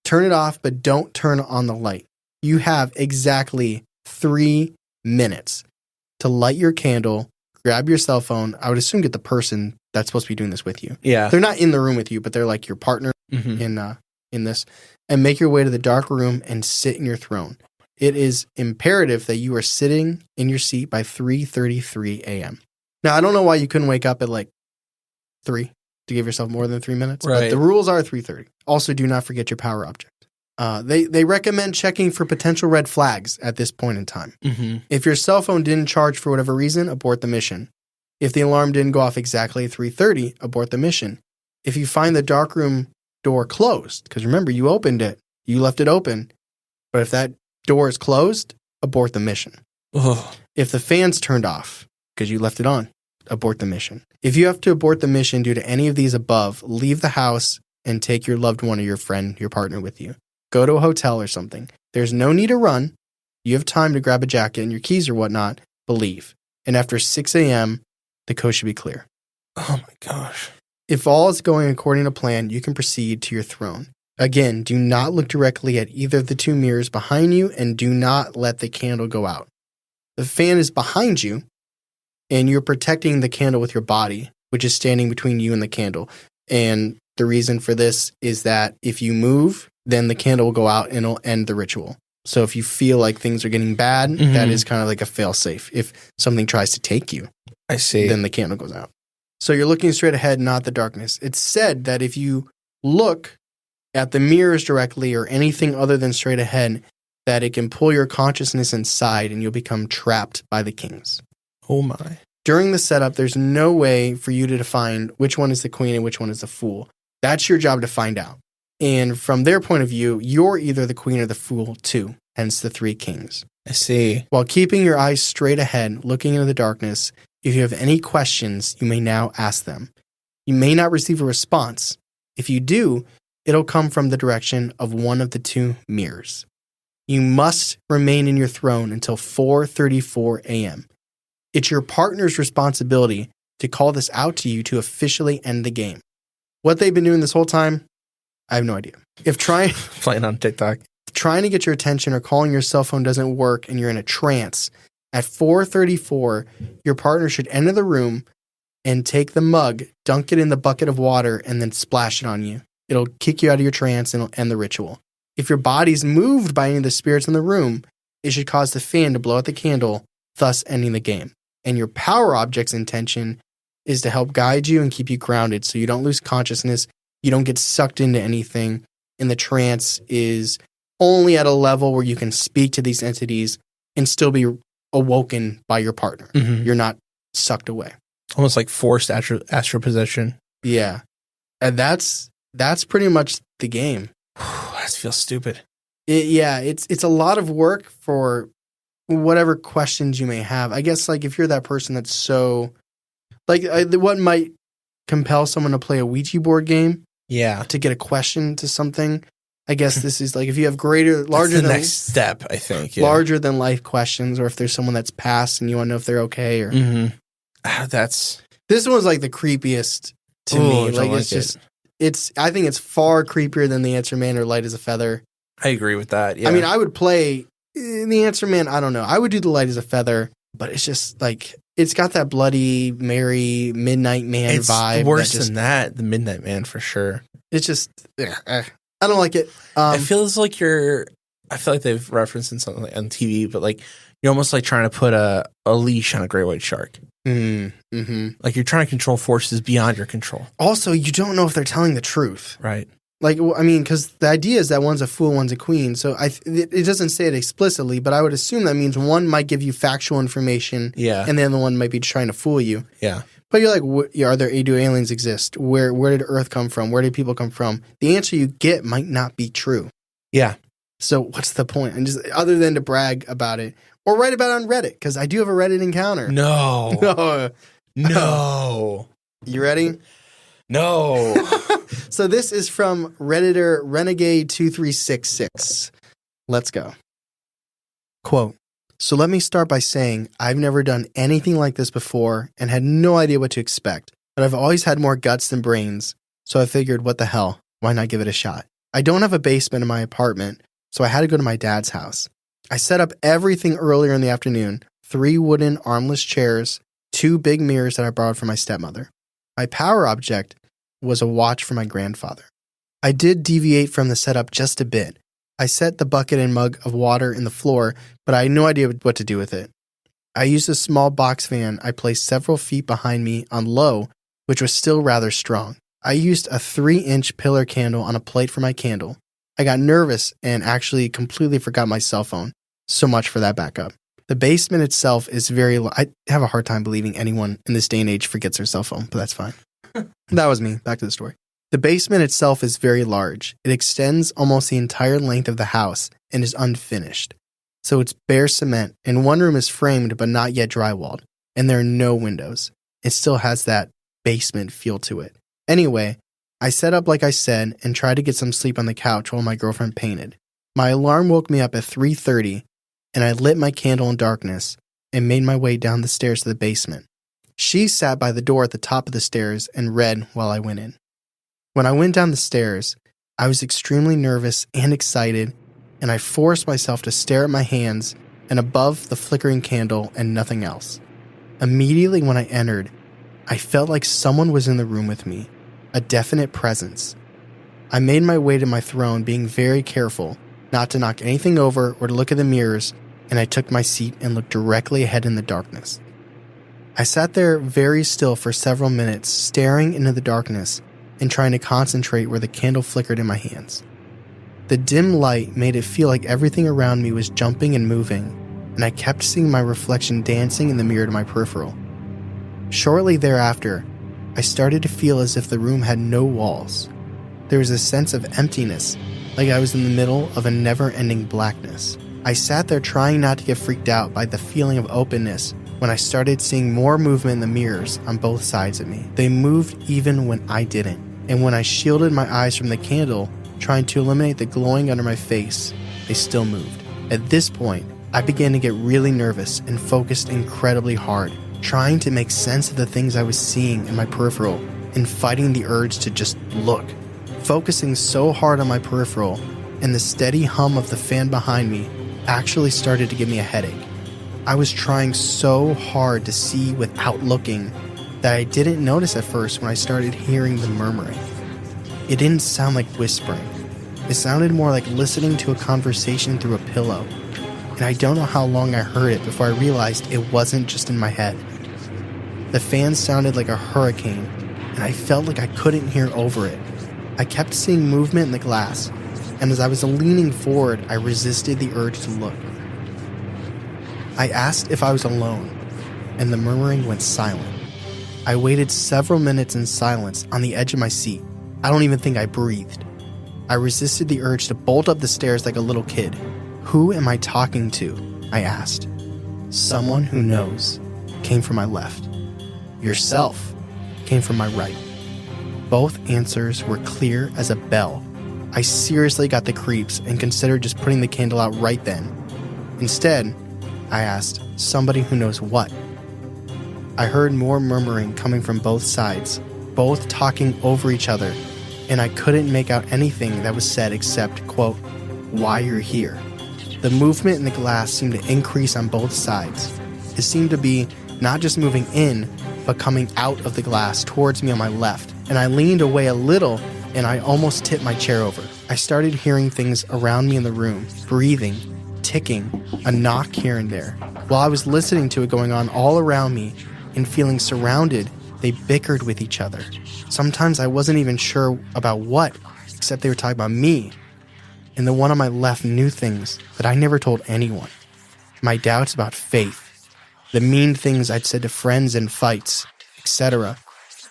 Turn it off, but don't turn on the light. You have exactly 3 minutes to light your candle, grab your cell phone. I would assume get the person that's supposed to be doing this with you. Yeah. They're not in the room with you, but they're like your partner Mm-hmm. in this. And make your way to the dark room and sit in your throne. it is imperative that you are sitting in your seat by 3:33 a.m. Now, I don't know why you couldn't wake up at like 3 to give yourself more than 3 minutes, but the rules are 3:30. Also, do not forget your power object. They recommend checking for potential red flags at this point in time. Mm-hmm. If your cell phone didn't charge for whatever reason, abort the mission. If the alarm didn't go off exactly at 3:30, abort the mission. If you find the darkroom door closed, because remember, you opened it, you left it open, but if that door is closed, abort the mission. Ugh. If the fan's turned off, because you left it on, abort the mission. If you have to abort the mission due to any of these above, leave the house and take your loved one or your friend, your partner with you. Go to a hotel or something. There's no need to run. You have time to grab a jacket and your keys or whatnot, but leave. And after 6 a.m., the coast should be clear. Oh my gosh. If all is going according to plan, you can proceed to your throne. Again, do not look directly at either of the two mirrors behind you and do not let the candle go out. The fan is behind you and you're protecting the candle with your body, which is standing between you and the candle. And the reason for this is that if you move, then the candle will go out and it'll end the ritual. So if you feel like things are getting bad, that is kind of like a fail-safe. If something tries to take you, I see. Then the candle goes out. So you're looking straight ahead, not the darkness. It's said that if you look at the mirrors directly or anything other than straight ahead, that it can pull your consciousness inside and you'll become trapped by the kings. Oh my. During the setup, there's no way for you to define which one is the queen and which one is the fool. That's your job to find out. And from their point of view, you're either the queen or the fool too, hence the three kings. I see. While keeping your eyes straight ahead, looking into the darkness, if you have any questions, you may now ask them. You may not receive a response. If you do, it'll come from the direction of one of the two mirrors. You must remain in your throne until 4:34 a.m. It's your partner's responsibility to call this out to you to officially end the game. What they've been doing this whole time, I have no idea. If playing on TikTok, trying to get your attention or calling your cell phone doesn't work and you're in a trance, at 4:34, your partner should enter the room and take the mug, dunk it in the bucket of water, and then splash it on you. It'll kick you out of your trance and it'll end the ritual. If your body's moved by any of the spirits in the room, it should cause the fan to blow out the candle, thus ending the game. And your power object's intention is to help guide you and keep you grounded so you don't lose consciousness, you don't get sucked into anything, and the trance is only at a level where you can speak to these entities and still be awoken by your partner. Mm-hmm. You're not sucked away. Almost like forced astral possession. Yeah. And that's pretty much the game. That feels stupid. It's a lot of work for whatever questions you may have. I guess like if you're that person that's so like what might compel someone to play a Ouija board game, to get a question to something. I guess this is like if you have larger than next step, I think. Yeah. Larger than life questions, or if there's someone that's passed and you want to know if they're okay, or this one's like the creepiest to me. Like I think it's far creepier than the Answer Man or Light as a Feather. I agree with that. Yeah. I mean, I would play the Answer Man. I don't know. I would do the Light as a Feather, but it's just like it's got that Bloody Mary Midnight Man vibe. It's worse than that. The Midnight Man for sure. It's just I don't like it. I feel like they've referenced in something like on TV, but like you're almost like trying to put a leash on a great white shark. Mm-hmm. Like you're trying to control forces beyond your control. Also, you don't know if they're telling the truth. Right. Like, I mean, because the idea is that one's a fool, one's a queen. So it doesn't say it explicitly, but I would assume that means one might give you factual information, and the other one might be trying to fool you. Yeah. But you're like, do aliens exist? Where did Earth come from? Where did people come from? The answer you get might not be true. Yeah. So what's the point? And just other than to brag about it or write about it on Reddit, because I do have a Reddit encounter. No. No. You ready? No. So this is from Redditor Renegade2366. Let's go. Quote, so let me start by saying I've never done anything like this before and had no idea what to expect, but I've always had more guts than brains, so I figured, what the hell, why not give it a shot? I don't have a basement in my apartment, so I had to go to my dad's house. I set up everything earlier in the afternoon, 3 wooden armless chairs, 2 big mirrors that I borrowed from my stepmother. My power object was a watch from my grandfather. I did deviate from the setup just a bit. I set the bucket and mug of water in the floor, but I had no idea what to do with it. I used a small box fan I placed several feet behind me on low, which was still rather strong. I used a 3-inch pillar candle on a plate for my candle. I got nervous and actually completely forgot my cell phone. So much for that backup. The basement itself is I have a hard time believing anyone in this day and age forgets their cell phone, but that's fine. That was me. Back to the story. The basement itself is very large. It extends almost the entire length of the house and is unfinished. So it's bare cement, and one room is framed but not yet drywalled, and there are no windows. It still has that basement feel to it. Anyway, I set up like I said and tried to get some sleep on the couch while my girlfriend painted. My alarm woke me up at 3:30, and I lit my candle in darkness and made my way down the stairs to the basement. She sat by the door at the top of the stairs and read while I went in. When I went down the stairs, I was extremely nervous and excited, and I forced myself to stare at my hands and above the flickering candle and nothing else. Immediately when I entered, I felt like someone was in the room with me, a definite presence. I made my way to my throne, being very careful not to knock anything over or to look at the mirrors, and I took my seat and looked directly ahead in the darkness. I sat there very still for several minutes, staring into the darkness and trying to concentrate where the candle flickered in my hands. The dim light made it feel like everything around me was jumping and moving, and I kept seeing my reflection dancing in the mirror to my peripheral. Shortly thereafter, I started to feel as if the room had no walls. There was a sense of emptiness, like I was in the middle of a never-ending blackness. I sat there trying not to get freaked out by the feeling of openness when I started seeing more movement in the mirrors on both sides of me. They moved even when I didn't, and when I shielded my eyes from the candle, trying to eliminate the glowing under my face, they still moved. At this point, I began to get really nervous and focused incredibly hard, trying to make sense of the things I was seeing in my peripheral and fighting the urge to just look. Focusing so hard on my peripheral and the steady hum of the fan behind me actually started to give me a headache. I was trying so hard to see without looking that I didn't notice at first when I started hearing the murmuring. It didn't sound like whispering. It sounded more like listening to a conversation through a pillow. And I don't know how long I heard it before I realized it wasn't just in my head. The fan sounded like a hurricane, and I felt like I couldn't hear over it. I kept seeing movement in the glass, and as I was leaning forward, I resisted the urge to look. I asked if I was alone, and the murmuring went silent. I waited several minutes in silence on the edge of my seat. I don't even think I breathed. I resisted the urge to bolt up the stairs like a little kid. "Who am I talking to?" I asked. "Someone who knows," came from my left. "Yourself," came from my right. Both answers were clear as a bell. I seriously got the creeps and considered just putting the candle out right then. Instead, I asked, "Somebody who knows what?" I heard more murmuring coming from both sides, both talking over each other, and I couldn't make out anything that was said except, quote, "Why you're here." The movement in the glass seemed to increase on both sides. It seemed to be not just moving in, but coming out of the glass towards me on my left, and I leaned away a little and I almost tipped my chair over. I started hearing things around me in the room, breathing, ticking, a knock here and there. While I was listening to it going on all around me and feeling surrounded, they bickered with each other. Sometimes I wasn't even sure about what, except they were talking about me. And the one on my left knew things that I never told anyone. My doubts about faith, the mean things I'd said to friends in fights, etc.,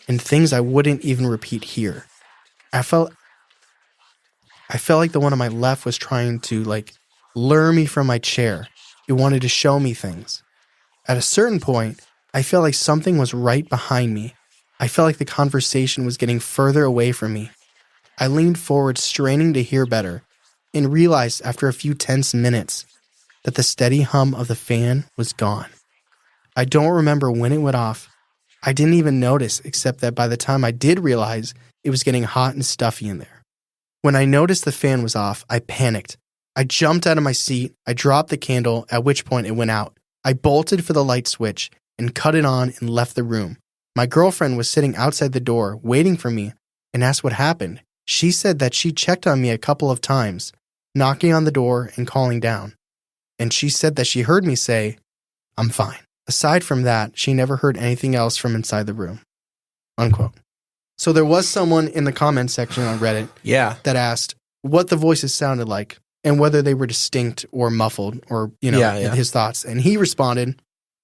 and things I wouldn't even repeat here. I felt like the one on my left was trying to, lure me from my chair. It wanted to show me things. At a certain point, I felt like something was right behind me. I felt like the conversation was getting further away from me. I leaned forward, straining to hear better, and realized after a few tense minutes that the steady hum of the fan was gone. I don't remember when it went off. I didn't even notice, except that by the time I did realize, it was getting hot and stuffy in there. When I noticed the fan was off, I panicked. I jumped out of my seat, I dropped the candle, at which point it went out. I bolted for the light switch and cut it on and left the room. My girlfriend was sitting outside the door, waiting for me, and asked what happened. She said that she checked on me a couple of times. knocking on the door and calling down. And she said that she heard me say, "I'm fine." Aside from that, she never heard anything else from inside the room. Unquote. So there was someone in the comment section on Reddit that asked what the voices sounded like and whether they were distinct or muffled or, his thoughts. And he responded,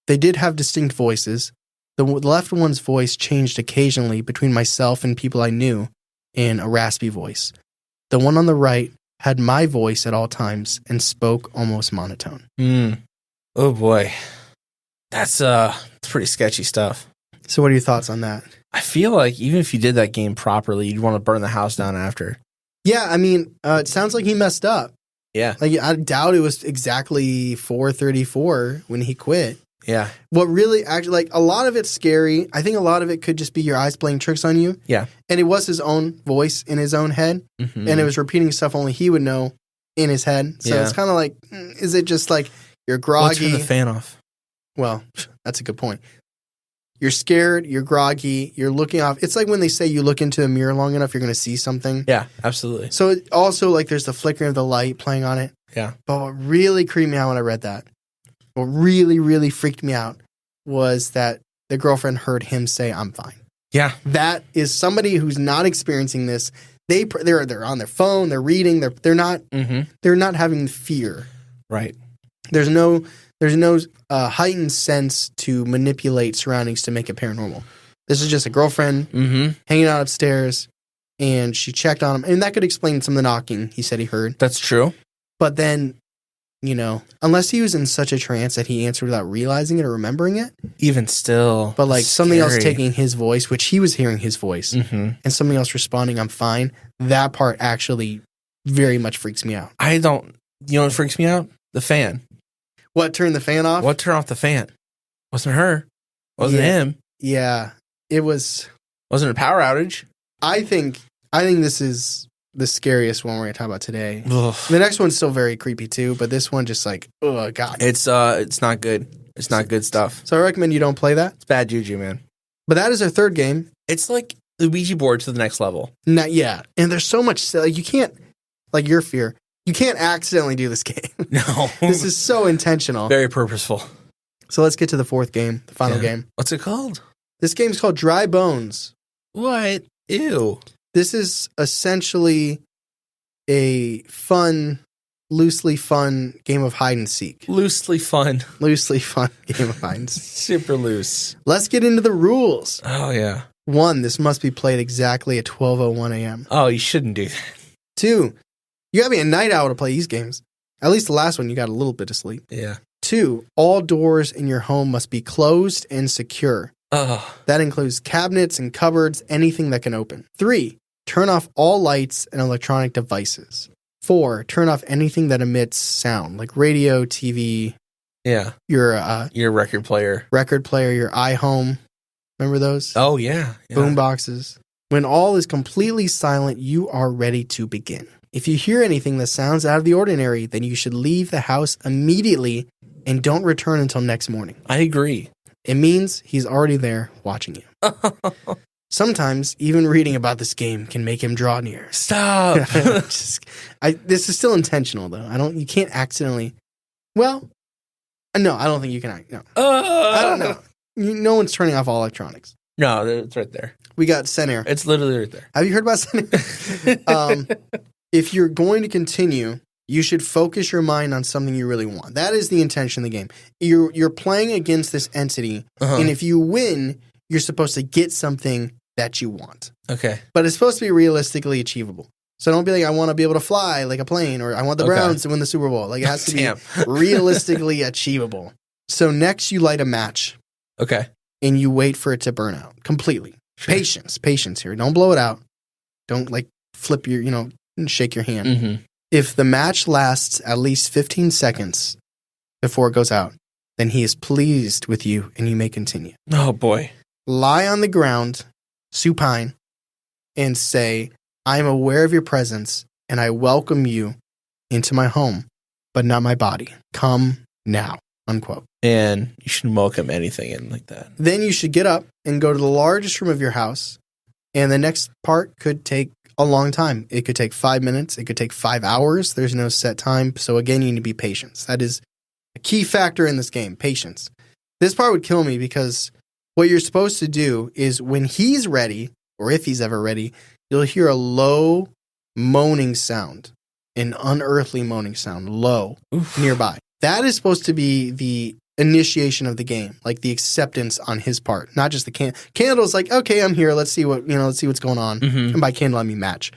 they did have distinct voices. The left one's voice changed occasionally between myself and people I knew in a raspy voice. The one on the right had my voice at all times and spoke almost monotone. Oh boy. That's pretty sketchy stuff. So what are your thoughts on that? I feel like even if you did that game properly, you'd want to burn the house down after. Yeah, I mean, it sounds like he messed up. Yeah. Like, I doubt it was exactly 4:34 when he quit. Yeah. What really, actually, like, a lot of it's scary. I think a lot of it could just be your eyes playing tricks on you. Yeah. And it was his own voice in his own head. And it was repeating stuff only he would know in his head. So it's kind of like, is it just like you're groggy? Let's turn the fan off. Well, that's a good point. You're scared, you're groggy, you're looking off. It's like when they say you look into a mirror long enough, you're going to see something. Yeah, absolutely. So it also, like, there's the flickering of the light playing on it. Yeah. But what really creeped me out when I read that, what really, really freaked me out was that the girlfriend heard him say, "I'm fine." Yeah. That is somebody who's not experiencing this. They're on their phone, they're reading, they're not having fear. Right. There's no heightened sense to manipulate surroundings to make it paranormal. This is just a girlfriend hanging out upstairs, and she checked on him. And that could explain some of the knocking he said he heard. That's true. But then, unless he was in such a trance that he answered without realizing it or remembering it. Even still. But like something else taking his voice, which he was hearing his voice, and something else responding, "I'm fine." That part actually very much freaks me out. You know what freaks me out? The fan. What, turned the fan off? What turned off the fan? Wasn't her. Wasn't him. Yeah. It was. Wasn't a power outage. I think this is the scariest one we're going to talk about today. Ugh. The next one's still very creepy too, but this one just like, oh God. It's not good. It's not good stuff. So I recommend you don't play that. It's bad juju, man. But that is our third game. It's like the Ouija board to the next level. Yeah. And there's so much, like, you can't, like your fear, you can't accidentally do this game. No. This is so intentional. Very purposeful. So let's get to the fourth game, the final game. What's it called? This game's called Dry Bones. What? Ew. This is essentially a loosely fun game of hide and seek. Loosely fun game of hide and seek. Super loose. Let's get into the rules. Oh, yeah. 1, this must be played exactly at 12:01 a.m. Oh, you shouldn't do that. 2, you gotta be a night owl to play these games. At least the last one, you got a little bit of sleep. Yeah. 2, all doors in your home must be closed and secure. That includes cabinets and cupboards, anything that can open. 3, turn off all lights and electronic devices. 4, turn off anything that emits sound, like radio, TV. Yeah. Your record player. Your iHome. Remember those? Oh, yeah. Boom boxes. When all is completely silent, you are ready to begin. If you hear anything that sounds out of the ordinary, then you should leave the house immediately and don't return until next morning. I agree. It means he's already there watching you. Sometimes even reading about this game can make him draw near. Stop. This is still intentional though. You can't accidentally. Well, no, I don't think you can. No, I don't know. No one's turning off all electronics. No, it's right there. We got Senair. It's literally right there. Have you heard about Senair? If you're going to continue, you should focus your mind on something you really want. That is the intention of the game. You're playing against this entity, and if you win, you're supposed to get something that you want. Okay. But it's supposed to be realistically achievable. So don't be like, I want to be able to fly like a plane, or I want the Browns to win the Super Bowl. Like, it has to be realistically achievable. So next you light a match. Okay. And you wait for it to burn out completely. Sure. Patience here. Don't blow it out. Don't like flip your, shake your hand. Mm-hmm. If the match lasts at least 15 seconds before it goes out, then he is pleased with you and you may continue. Oh, boy. Lie on the ground, supine, and say, I am aware of your presence and I welcome you into my home, but not my body. Come now, unquote. And you shouldn't welcome anything in like that. Then you should get up and go to the largest room of your house. And the next part could take a long time. It could take 5 minutes. It could take 5 hours. There's no set time. So again, you need to be patient. That is a key factor in this game, patience. This part would kill me because what you're supposed to do is when he's ready, or if he's ever ready, you'll hear a low moaning sound, an unearthly moaning sound, low, nearby. That is supposed to be the initiation of the game, like the acceptance on his part, not just the candle's like, okay, I'm here. Let's see what's going on. Mm-hmm. And by candle, I mean match.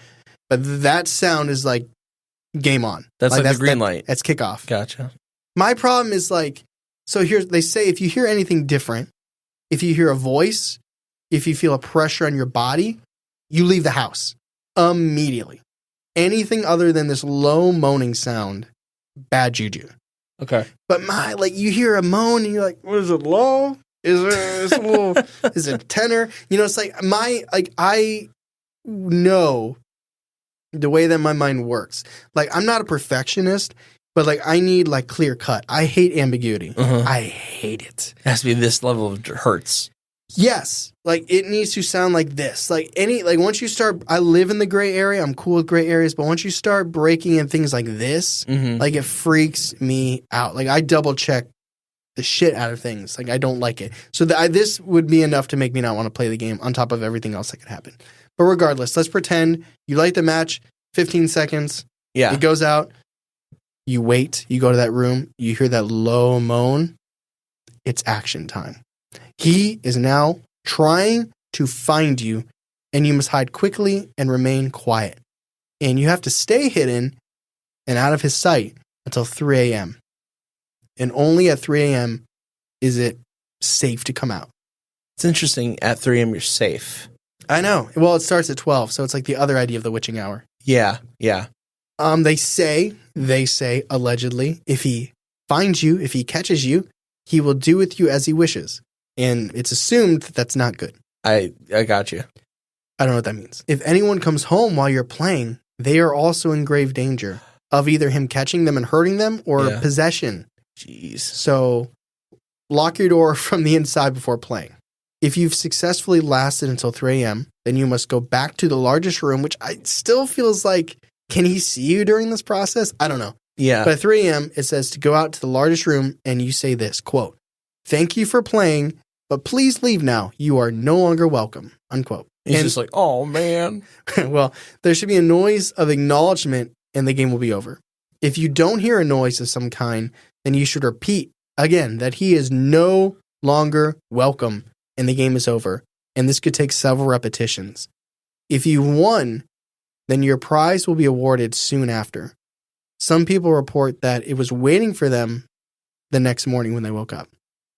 But that sound is like game on. That's like the green light. That's kickoff. Gotcha. My problem is like, so here they say if you hear anything different, if you hear a voice, if you feel a pressure on your body, you leave the house immediately. Anything other than this low moaning sound, bad juju. Okay. But you hear a moan and you're like, is it low? Is it a little, is it tenor? It's like I know the way that my mind works. Like, I'm not a perfectionist, but like I need like clear cut. I hate ambiguity. I hate it. It has to be this level of hurts. Yes. Like it needs to sound like this. Like once you start, I live in the gray area. I'm cool with gray areas. But once you start breaking in things like this, like it freaks me out. Like I double check the shit out of things. Like I don't like it. So this would be enough to make me not want to play the game on top of everything else that could happen. But regardless, let's pretend you light the match, 15 seconds. Yeah. It goes out. You wait. You go to that room. You hear that low moan. It's action time. He is now trying to find you, and you must hide quickly and remain quiet. And you have to stay hidden and out of his sight until 3 a.m. And only at 3 a.m. is it safe to come out. It's interesting. At 3 a.m. you're safe. I know. Well, it starts at 12, so it's like the other idea of the witching hour. Yeah, yeah. They say, allegedly, if he finds you, if he catches you, he will do with you as he wishes. And it's assumed that that's not good. I got you. I don't know what that means. If anyone comes home while you're playing, they are also in grave danger of either him catching them and hurting them or possession. Jeez. So lock your door from the inside before playing. If you've successfully lasted until 3 a.m., then you must go back to the largest room, which I still feels like, can he see you during this process? I don't know. Yeah. But at 3 a.m., it says to go out to the largest room and you say this, quote, "Thank you for playing, but please leave now. You are no longer welcome," unquote. He's just like, oh, man. Well, there should be a noise of acknowledgement and the game will be over. If you don't hear a noise of some kind, then you should repeat again that he is no longer welcome and the game is over. And this could take several repetitions. If you won, then your prize will be awarded soon after. Some people report that it was waiting for them the next morning when they woke up.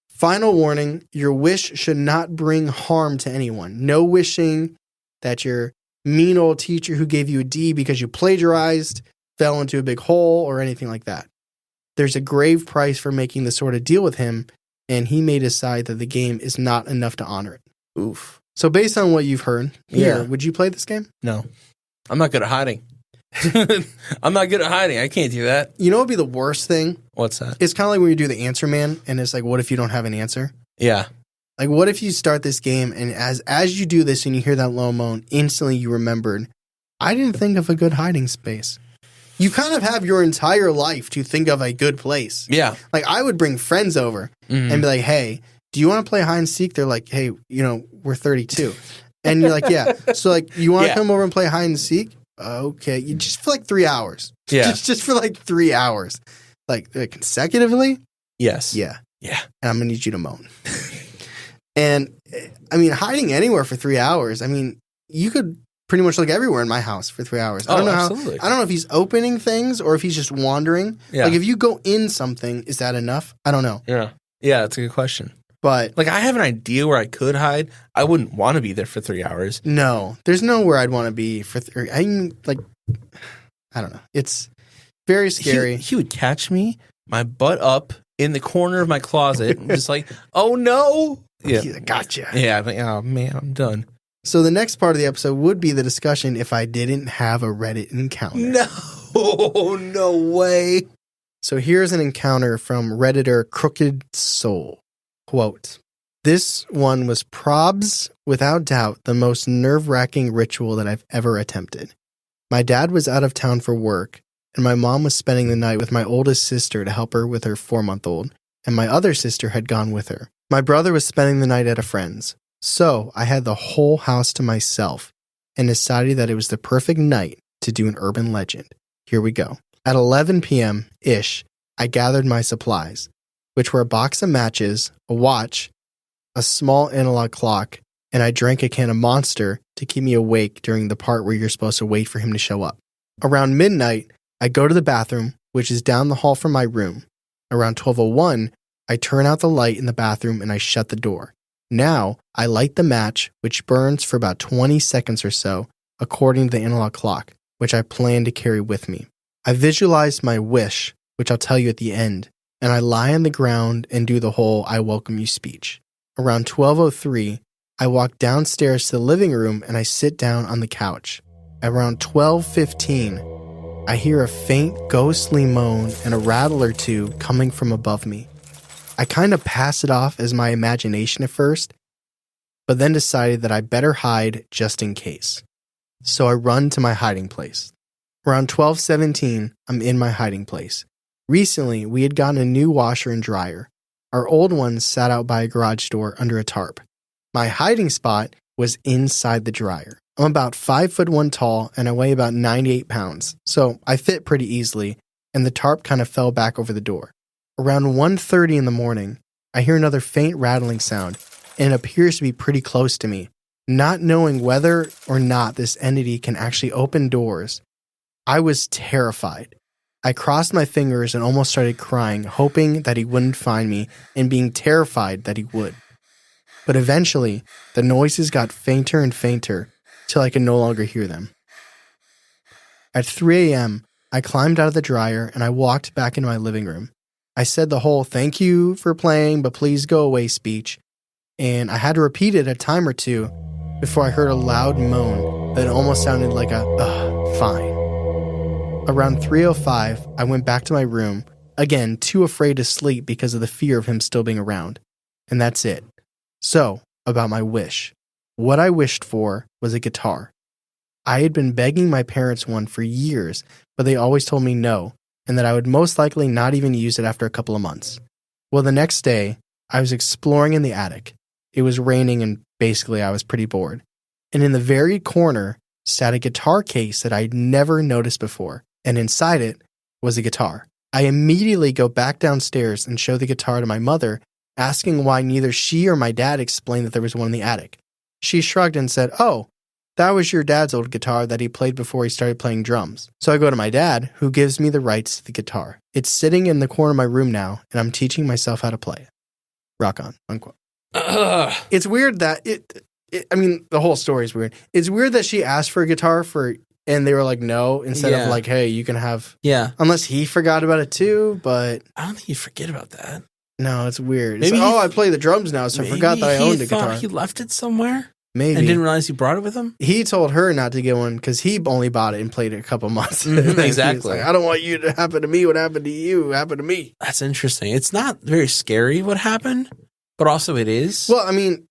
Final warning, your wish should not bring harm to anyone. No wishing that your mean old teacher who gave you a D because you plagiarized fell into a big hole or anything like that. There's a grave price for making this sort of deal with him, and he may decide that the game is not enough to honor it. Oof. So based on what you've heard here, would you play this game? No. I'm not good at hiding. I'm not good at hiding. I can't do that. You know what would be the worst thing? What's that? It's kind of like when you do the answer man, and it's like, what if you don't have an answer? Yeah. Like, what if you start this game, and as you do this and you hear that low moan, instantly you remembered, I didn't think of a good hiding space. You kind of have your entire life to think of a good place. Yeah. Like, I would bring friends over and be like, hey, do you want to play hide and seek? They're like, hey, we're 32. And you're like, yeah. So, like, you want to come over and play hide and seek? Okay. You just for like 3 hours. Yeah. Just for like 3 hours. Like consecutively? Yes. Yeah. Yeah. And I'm going to need you to moan. And, I mean, hiding anywhere for 3 hours, I mean, you could pretty much look everywhere in my house for 3 hours. I don't know absolutely. I don't know if he's opening things or if he's just wandering. Yeah. Like, if you go in something, is that enough? I don't know. Yeah. Yeah, that's a good question. But like, I have an idea where I could hide. I wouldn't want to be there for 3 hours. no, there's nowhere I'd want to be for I don't know. It's very scary. He would catch me, my butt up in the corner of my closet, and just like, oh no. Yeah. He's like, gotcha. Yeah. I'm like, oh man, I'm done. So the next part of the episode would be the discussion if I didn't have a Reddit encounter. No way. So here's an encounter from Redditor Crooked Soul. Quote, This one was probs, without doubt, the most nerve-wracking ritual that I've ever attempted. My dad was out of town for work, and my mom was spending the night with my oldest sister to help her with her 4-month-old, and my other sister had gone with her. My brother was spending the night at a friend's, so I had the whole house to myself and decided that it was the perfect night to do an urban legend. Here we go. At 11 p.m.-ish, I gathered my supplies, which were a box of matches, a watch, a small analog clock, and I drank a can of Monster to keep me awake during the part where you're supposed to wait for him to show up. Around midnight, I go to the bathroom, which is down the hall from my room. Around 12:01, I turn out the light in the bathroom and I shut the door. Now, I light the match, which burns for about 20 seconds or so, according to the analog clock, which I plan to carry with me. I visualize my wish, which I'll tell you at the end, and I lie on the ground and do the whole I welcome you speech. Around 12:03, I walk downstairs to the living room and I sit down on the couch. Around 12:15, I hear a faint ghostly moan and a rattle or two coming from above me. I kind of pass it off as my imagination at first, but then decided that I better hide just in case. So I run to my hiding place. Around 12:17, I'm in my hiding place. Recently, we had gotten a new washer and dryer. Our old one sat out by a garage door under a tarp. My hiding spot was inside the dryer. I'm about 5'1" tall and I weigh about 98 pounds, so I fit pretty easily, and the tarp kind of fell back over the door. Around 1:30 in the morning, I hear another faint rattling sound, and it appears to be pretty close to me. Not knowing whether or not this entity can actually open doors, I was terrified. I crossed my fingers and almost started crying, hoping that he wouldn't find me and being terrified that he would. But eventually, the noises got fainter and fainter till I could no longer hear them. At 3 a.m., I climbed out of the dryer and I walked back into my living room. I said the whole "thank you for playing, but please go away" speech, and I had to repeat it a time or two before I heard a loud moan that almost sounded like a fine. Around 3:05, I went back to my room, again too afraid to sleep because of the fear of him still being around. And that's it. So, about my wish. What I wished for was a guitar. I had been begging my parents one for years, but they always told me no, and that I would most likely not even use it after a couple of months. Well, the next day, I was exploring in the attic. It was raining and basically I was pretty bored. And in the very corner sat a guitar case that I'd never noticed before, and inside it was a guitar. I immediately go back downstairs and show the guitar to my mother, asking why neither she or my dad explained that there was one in the attic. She shrugged and said, "Oh, that was your dad's old guitar that he played before he started playing drums." So I go to my dad, who gives me the rights to the guitar. It's sitting in the corner of my room now, and I'm teaching myself how to play it. Rock on, unquote. It's weird that the whole story is weird. It's weird that she asked for a guitar and they were like, no, instead of like, hey, you can have. Yeah. Unless he forgot about it too, but. I don't think you forget about that. No, it's weird. It's like, I play the drums now, so I forgot that I owned a guitar. He left it somewhere? Maybe. And didn't realize he brought it with him? He told her not to get one because he only bought it and played it a couple months. Mm-hmm, exactly. Like, I don't want you to happen to me. What happened to you happened to me. That's interesting. It's not very scary what happened, but also it is. Well, I mean,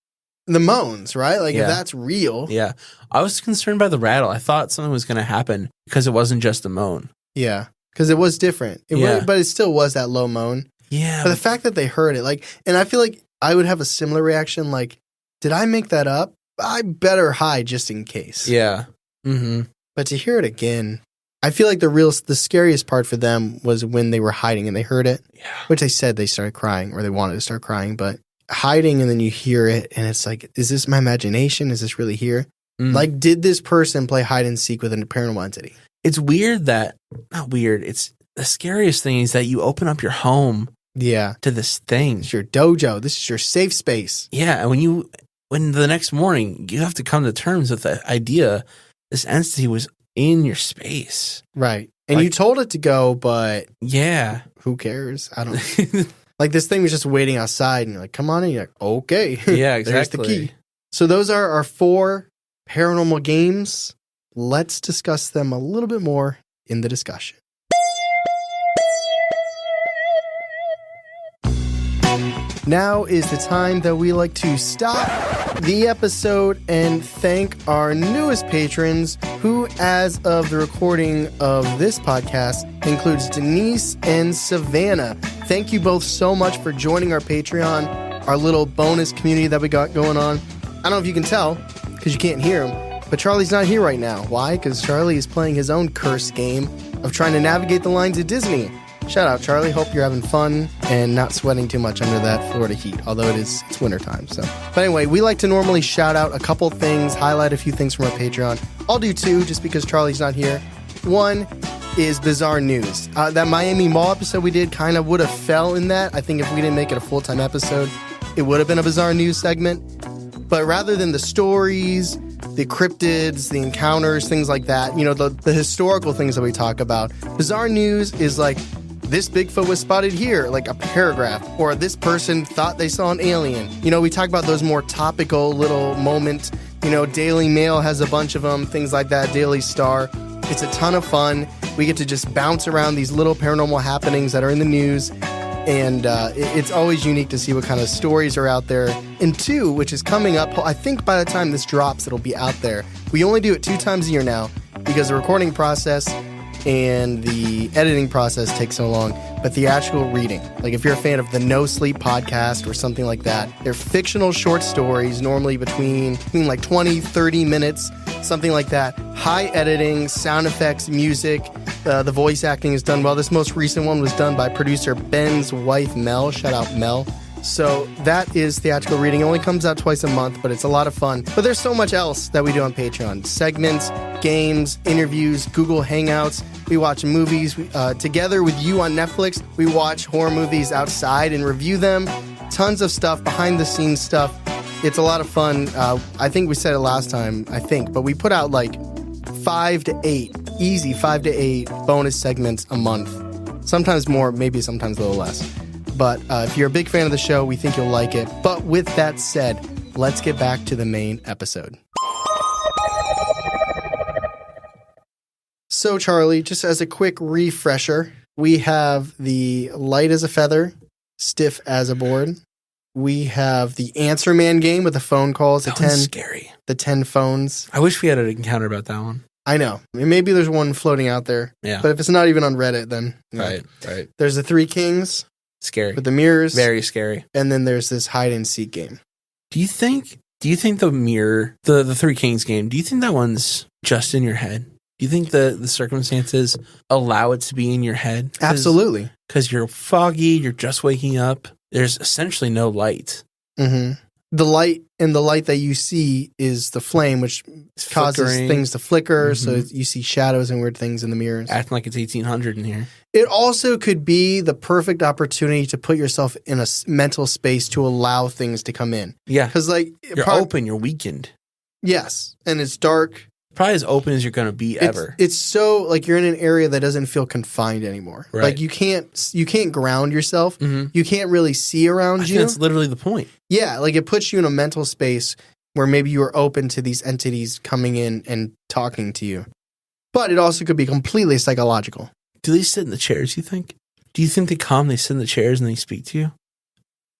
the moans, right? Like, if that's real. Yeah. I was concerned by the rattle. I thought something was going to happen because it wasn't just a moan. Yeah. Because it was different. But it still was that low moan. Yeah. But the fact that they heard it, and I feel like I would have a similar reaction, like, did I make that up? I better hide just in case. Yeah. Mm-hmm. But to hear it again, I feel like the scariest part for them was when they were hiding and they heard it. Yeah. Which they said they started crying or they wanted to start crying, but hiding and then you hear it and it's like, is this my imagination? Is this really here? Mm. Like, did this person play hide and seek with a paranormal entity? It's weird not weird. It's the scariest thing is that you open up your home. Yeah. To this thing. It's your dojo. This is your safe space. Yeah. And when the next morning you have to come to terms with the idea this entity was in your space. Right. And you told it to go, but yeah, who cares? I don't like this thing was just waiting outside and you're like, come on in. You're like, okay. Yeah, exactly. There's the key. So those are our 4 paranormal games. Let's discuss them a little bit more in the discussion. Now is the time that we like to stop the episode and thank our newest patrons, who, as of the recording of this podcast, includes Denise and Savannah. Thank you both so much for joining our Patreon, our little bonus community that we got going on. I don't know if you can tell, because you can't hear him, but Charlie's not here right now. Why? Because Charlie is playing his own cursed game of trying to navigate the lines of Disney. Shout out, Charlie. Hope you're having fun and not sweating too much under that Florida heat, although it's wintertime. So, but anyway, we like to normally shout out a couple things, highlight a few things from our Patreon. I'll do two just because Charlie's not here. One is bizarre news. That Miami Mall episode we did kind of would have fell in that. I think if we didn't make it a full-time episode, it would have been a bizarre news segment. But rather than the stories, the cryptids, the encounters, things like that, you know, the historical things that we talk about, bizarre news is like, this Bigfoot was spotted here, like a paragraph, or this person thought they saw an alien. You know, we talk about those more topical little moments. You know, Daily Mail has a bunch of them, things like that, Daily Star. It's a ton of fun. We get to just bounce around these little paranormal happenings that are in the news. And it's always unique to see what kind of stories are out there. And two, which is coming up, I think by the time this drops, it'll be out there. We only do it 2 times a year now because the recording process and the editing process takes so long. But the actual reading, like if you're a fan of the No Sleep podcast or something like that, they're fictional short stories, normally between like 20, 30 minutes, something like that. High editing, sound effects, music. The voice acting is done well. This most recent one was done by producer Ben's wife, Mel. Shout out, Mel. So that is theatrical reading. It only comes out twice a month, but it's a lot of fun. But there's so much else that we do on Patreon. Segments, games, interviews, Google Hangouts. We watch movies together with you on Netflix. We watch horror movies outside and review them. Tons of stuff, behind the scenes stuff. It's a lot of fun. I think we said it last time, but we put out like 5 to 8, easy 5 to 8 bonus segments a month. Sometimes more, maybe sometimes a little less. But if you're a big fan of the show, we think you'll like it. But with that said, let's get back to the main episode. So, Charlie, just as a quick refresher, we have the light as a feather, stiff as a board. We have the Answer Man game with the phone calls. That one's scary. The 10 phones. I wish we had an encounter about that one. I know. Maybe there's one floating out there. Yeah. But if it's not even on Reddit, then... Right. There's the 3 Kings. Scary. With the mirrors. Very scary. And then there's this hide and seek game. Do you think the mirror, the 3 Kings game, do you think that one's just in your head? Do you think the circumstances allow it to be in your head? Absolutely. Because you're foggy, you're just waking up. There's essentially no light. Mm-hmm. The light that you see is the flame, which causes things to flicker. Mm-hmm. So you see shadows and weird things in the mirrors. Acting like it's 1800 in here. It also could be the perfect opportunity to put yourself in a mental space to allow things to come in. Yeah. Because like you're open, you're weakened. Yes. And it's dark. Probably as open as you're going to be ever. It's so like you're in an area that doesn't feel confined anymore. Right. Like you can't ground yourself. Mm-hmm. You can't really see around you. That's literally the point. Yeah, like it puts you in a mental space where maybe you are open to these entities coming in and talking to you. But it also could be completely psychological. Do they sit in the chairs, you think? Do you think they come, they sit in the chairs and they speak to you?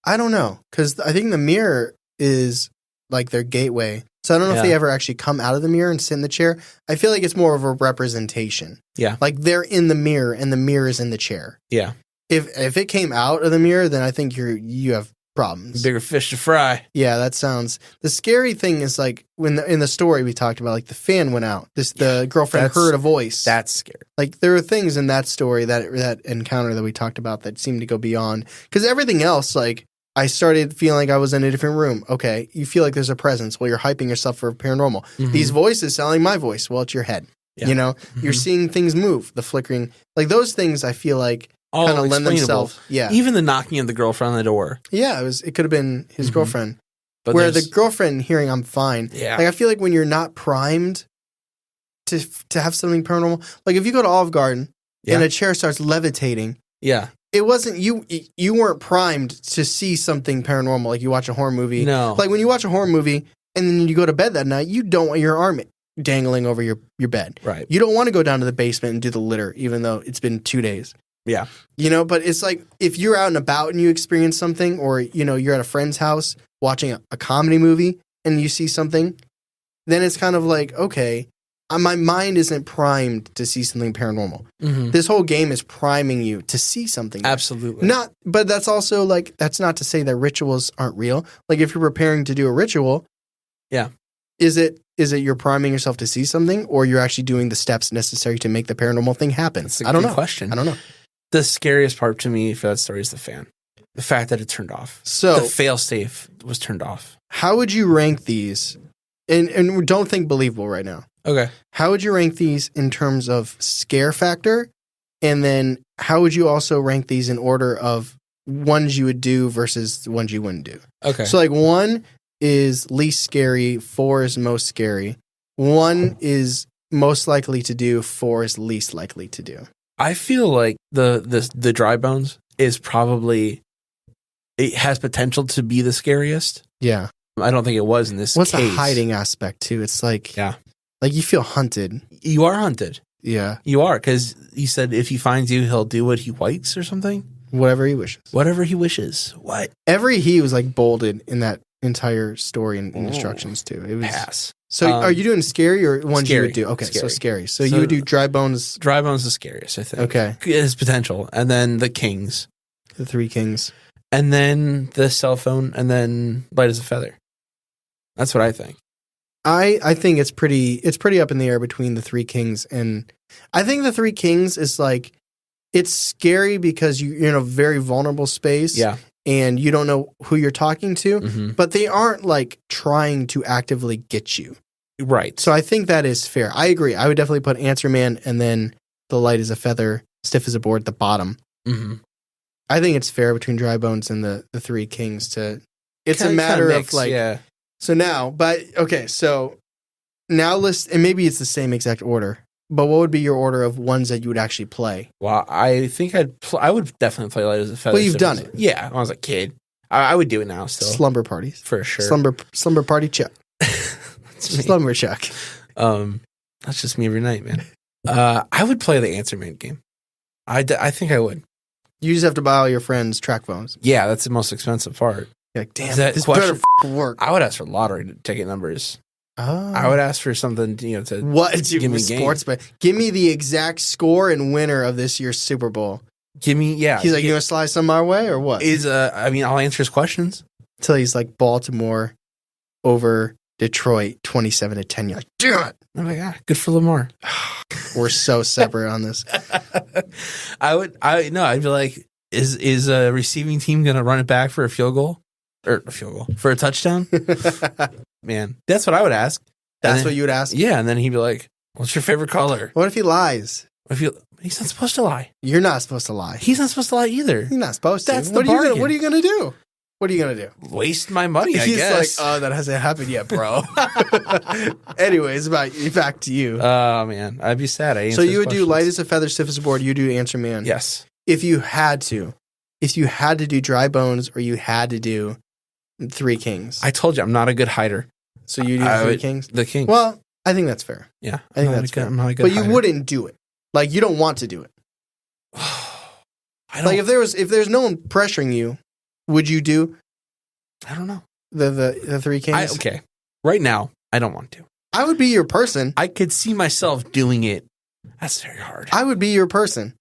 I don't know, because I think the mirror is like their gateway. So I don't know if they ever actually come out of the mirror and sit in the chair. I feel like it's more of a representation. Yeah. Like they're in the mirror and the mirror is in the chair. Yeah. If it came out of the mirror, then I think you have problems. Bigger fish to fry. Yeah, that sounds... The scary thing is like when in the story we talked about, like the fan went out. The girlfriend heard a voice. That's scary. Like there are things in that story, that encounter that we talked about that seemed to go beyond. Because everything else, like... I started feeling like I was in a different room. Okay, you feel like there's a presence. Well, you're hyping yourself for paranormal. Mm-hmm. These voices sound like my voice. Well, it's your head. Yeah. You know, you're seeing things move, the flickering. Like those things I feel like kind of lend themselves. Yeah. Even the knocking of the girlfriend on the door. Yeah, it could have been his girlfriend. But where the girlfriend hearing I'm fine. Yeah. Like I feel like when you're not primed to have something paranormal, like if you go to Olive Garden and a chair starts levitating. Yeah. It wasn't you weren't primed to see something paranormal like you watch a horror movie. No. Like when you watch a horror movie and then you go to bed that night, you don't want your arm dangling over your bed. Right. You don't want to go down to the basement and do the litter, even though it's been 2 days. Yeah. You know, but it's like if you're out and about and you experience something, or, you know, you're at a friend's house watching a comedy movie and you see something, then it's kind of like, okay, my mind isn't primed to see something paranormal. Mm-hmm. This whole game is priming you to see something. Absolutely. But that's also like, that's not to say that rituals aren't real. Like if you're preparing to do a ritual, yeah, is it you're priming yourself to see something, or you're actually doing the steps necessary to make the paranormal thing happen? That's a I don't good know. question. I don't know. The scariest part to me for that story is the fan. The fact that it turned off. So the failsafe was turned off. how would you rank these? And don't think believable right now. Okay. How would you rank these in terms of scare factor? And then how would you also rank these in order of ones you would do versus ones you wouldn't do? Okay. So like 1 is least scary, 4 is most scary. 1 is most likely to do, 4 is least likely to do. I feel like the dry bones is probably, it has potential to be the scariest. Yeah. I don't think it was in this What's case. a hiding aspect too? It's like, Yeah. like you feel hunted. You are hunted. Yeah. You are, because you said if he finds you, he'll do what he likes or something. Whatever he wishes. Whatever he wishes. What? Every he was like bolded in that entire story and instructions too. It was Pass. So are you doing scary or ones you Scary. would do? Okay, so Scary. scary. So So- you would do dry bones. Dry bones is the scariest, I think. Okay. It has potential. And then the kings. The 3 kings. And then the cell phone. And then light as a feather. That's what I think. I think it's pretty up in the air between the 3 kings, and I think the 3 kings is like, it's scary because you're in a very vulnerable space. Yeah. And you don't know who you're talking to, Mm-hmm. but they aren't like trying to actively get you. Right. So I think that is fair. I agree. I would definitely put Answer Man and then the light as a feather, stiff as a board at the bottom. Mm-hmm. I think it's fair between dry bones and the 3 kings to. It's a Kinda matter mix, of like. yeah. So now, but okay, so now list, and maybe it's the same exact order, but what would be your order of ones that you would actually play? Well, I think I would definitely play light as a feather. Well, you've done it. Yeah. When I was a kid. I would do it now still. Slumber parties. For sure. Slumber party check. That's me. Slumber check. That's just me every night, man. I would play the Answer Man game. I think I would. You just have to buy all your friends' track phones. Yeah, that's the most expensive part. You're like, damn, Is that this question- better work. I would ask for lottery ticket numbers. Oh. I would ask for something, to What? give me a game. Sports, but give me the exact score and winner of this year's Super Bowl. give me. Yeah, He's like, you want to slide some our way or what? I'll answer his questions. Until he's like Baltimore over Detroit, 27-10. You're like, damn it. I'm like, good for Lamar. We're so separate on this. I'd be like, is a receiving team going to run it back for a field goal for a touchdown? Man, that's what I would ask. That's what you would ask? Yeah. And then he'd be like, what's your favorite color? What if he lies? He's not supposed to lie. You're not supposed to lie. He's not supposed to lie either. You're not supposed to. That's the what are bargain. you gonna do? What are you gonna do? Waste my money, I He's guess. like, oh, that hasn't happened yet, bro. Anyways, back to you. Oh, man. I'd be sad. So you would do light as a feather, stiff as a board. You do Answer Man. Yes. If you had to do dry bones, or you had to do 3 kings. I told you, I'm not a good hider. So you do I 3 would- kings? The king. Well, I think that's fair. Yeah. I think I'm not that's a good- fair. I'm not a good But you hider. wouldn't do it. Like, you don't want to do it. I don't, Like, if there's no one pressuring you, would you do I don't know. the 3 kings? Okay. Right now, I don't want to. I would be your person. I could see myself doing it. That's very hard. I would be your person.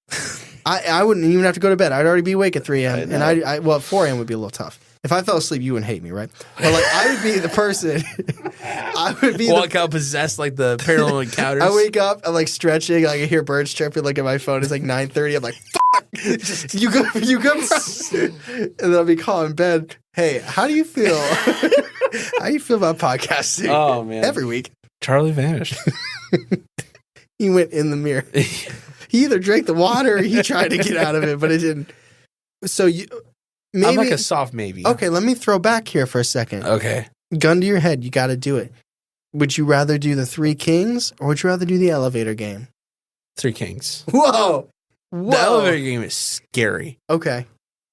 I wouldn't even have to go to bed. I'd already be awake at 3 a.m. And I 4 a.m. would be a little tough. If I fell asleep, you wouldn't hate me, right? But like, I would be the person. I would be Walk out possessed like the Paranormal Encounters. I wake up, I'm like stretching, like I hear birds chirping, look at my phone, it's like 9:30. I'm like, fuck! You go, and then I'll be calling Ben. Hey, how do you feel? How do you feel about podcasting? Oh, man. Every week. Charlie vanished. He went in the mirror. He either drank the water or he tried to get out of it, but it didn't. So maybe. I'm like a soft maybe. Okay, let me throw back here for a second. Okay. Gun to your head, you got to do it. Would you rather do the 3 kings or would you rather do the elevator game? 3 kings. Whoa! The elevator game is scary. Okay.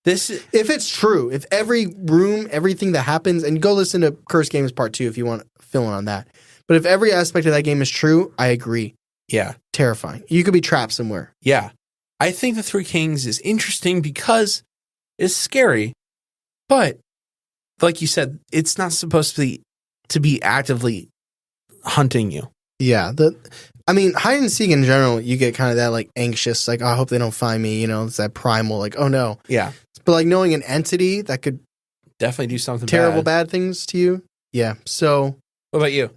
If it's true, if every room, everything that happens, and go listen to Curse Games Part 2 if you want to fill in on that. But if every aspect of that game is true, I agree. Yeah. Terrifying. You could be trapped somewhere. Yeah. I think the Three Kings is interesting because it's scary, but like you said, it's not supposed to be actively hunting you. Yeah. I mean, hide and seek in general, you get kind of that like anxious, like, oh, I hope they don't find me. You know, it's that primal, like, oh no. Yeah. But like knowing an entity that could definitely do something terrible bad things to you. Yeah. So what about you?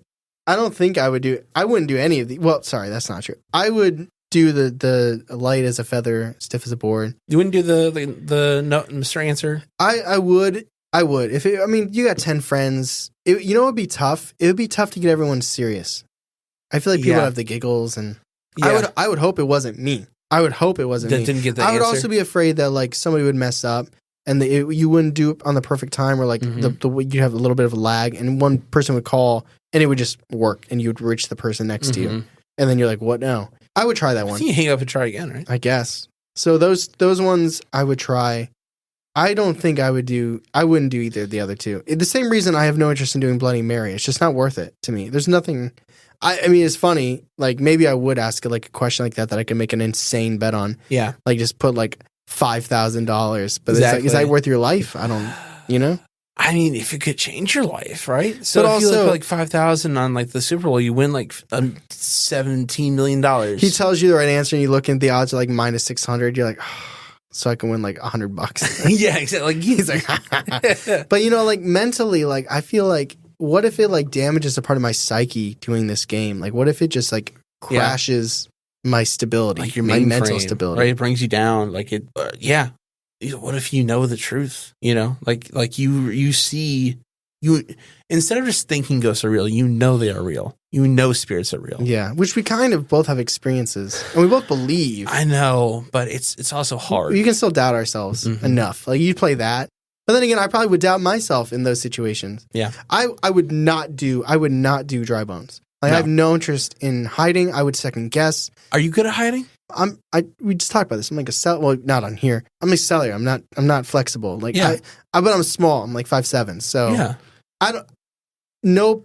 I don't think I wouldn't do any of the. Well, sorry, that's not true. I would do the light as a feather, stiff as a board. You wouldn't do the no, Mr. Answer? I would. I mean, you got 10 friends. You know what would be tough? It would be tough to get everyone serious. I feel like people would have the giggles, and I would hope it wasn't me. I would hope it wasn't me. Didn't get the I would answer? also be afraid that like somebody would mess up, and you wouldn't do it on the perfect time, or like you'd have a little bit of a lag, and one person would call, and it would just work, and you would reach the person next to you, and then you're like, what now? I would try that one. I think you hang up and try again, right? I guess. So those ones I would try. I don't think I wouldn't do either of the other two. The same reason I have no interest in doing Bloody Mary. It's just not worth it to me. There's nothing. I mean, it's funny. Like maybe I would ask like a question like that I could make an insane bet on. Yeah. Like just put like $5,000. But Exactly. it's like, is that worth your life? I don't. You know. I mean, if it could change your life, right? So But if you also- put like $5,000 on like the Super Bowl, you win like $17 million. He tells you the right answer, and you look at the odds are like minus 600. You're like, so I can win like $100. Yeah, exactly. Like, He's like, but you know, like mentally, like I feel like, what if it like damages a part of my psyche doing this game? Like, what if it just like crashes my stability, like your my mainframe, mental stability? right? It brings you down. Like it, yeah. What if you know the truth? You know, like you see instead of just thinking ghosts are real, you know they are real. You know spirits are real. Yeah, which we kind of both have experiences, and we both believe. I know, but it's also hard. You can still doubt ourselves enough. Like you play that, but then again, I probably would doubt myself in those situations. Yeah, I would not do dry bones. Like I have no interest in hiding. I would second guess. Are you good at hiding? We just talked about this. I'm like a seller. Well, not on here. I'm a seller. I'm not flexible. Like Yeah. but I'm small. I'm like 5'7". So Yeah. I don't know.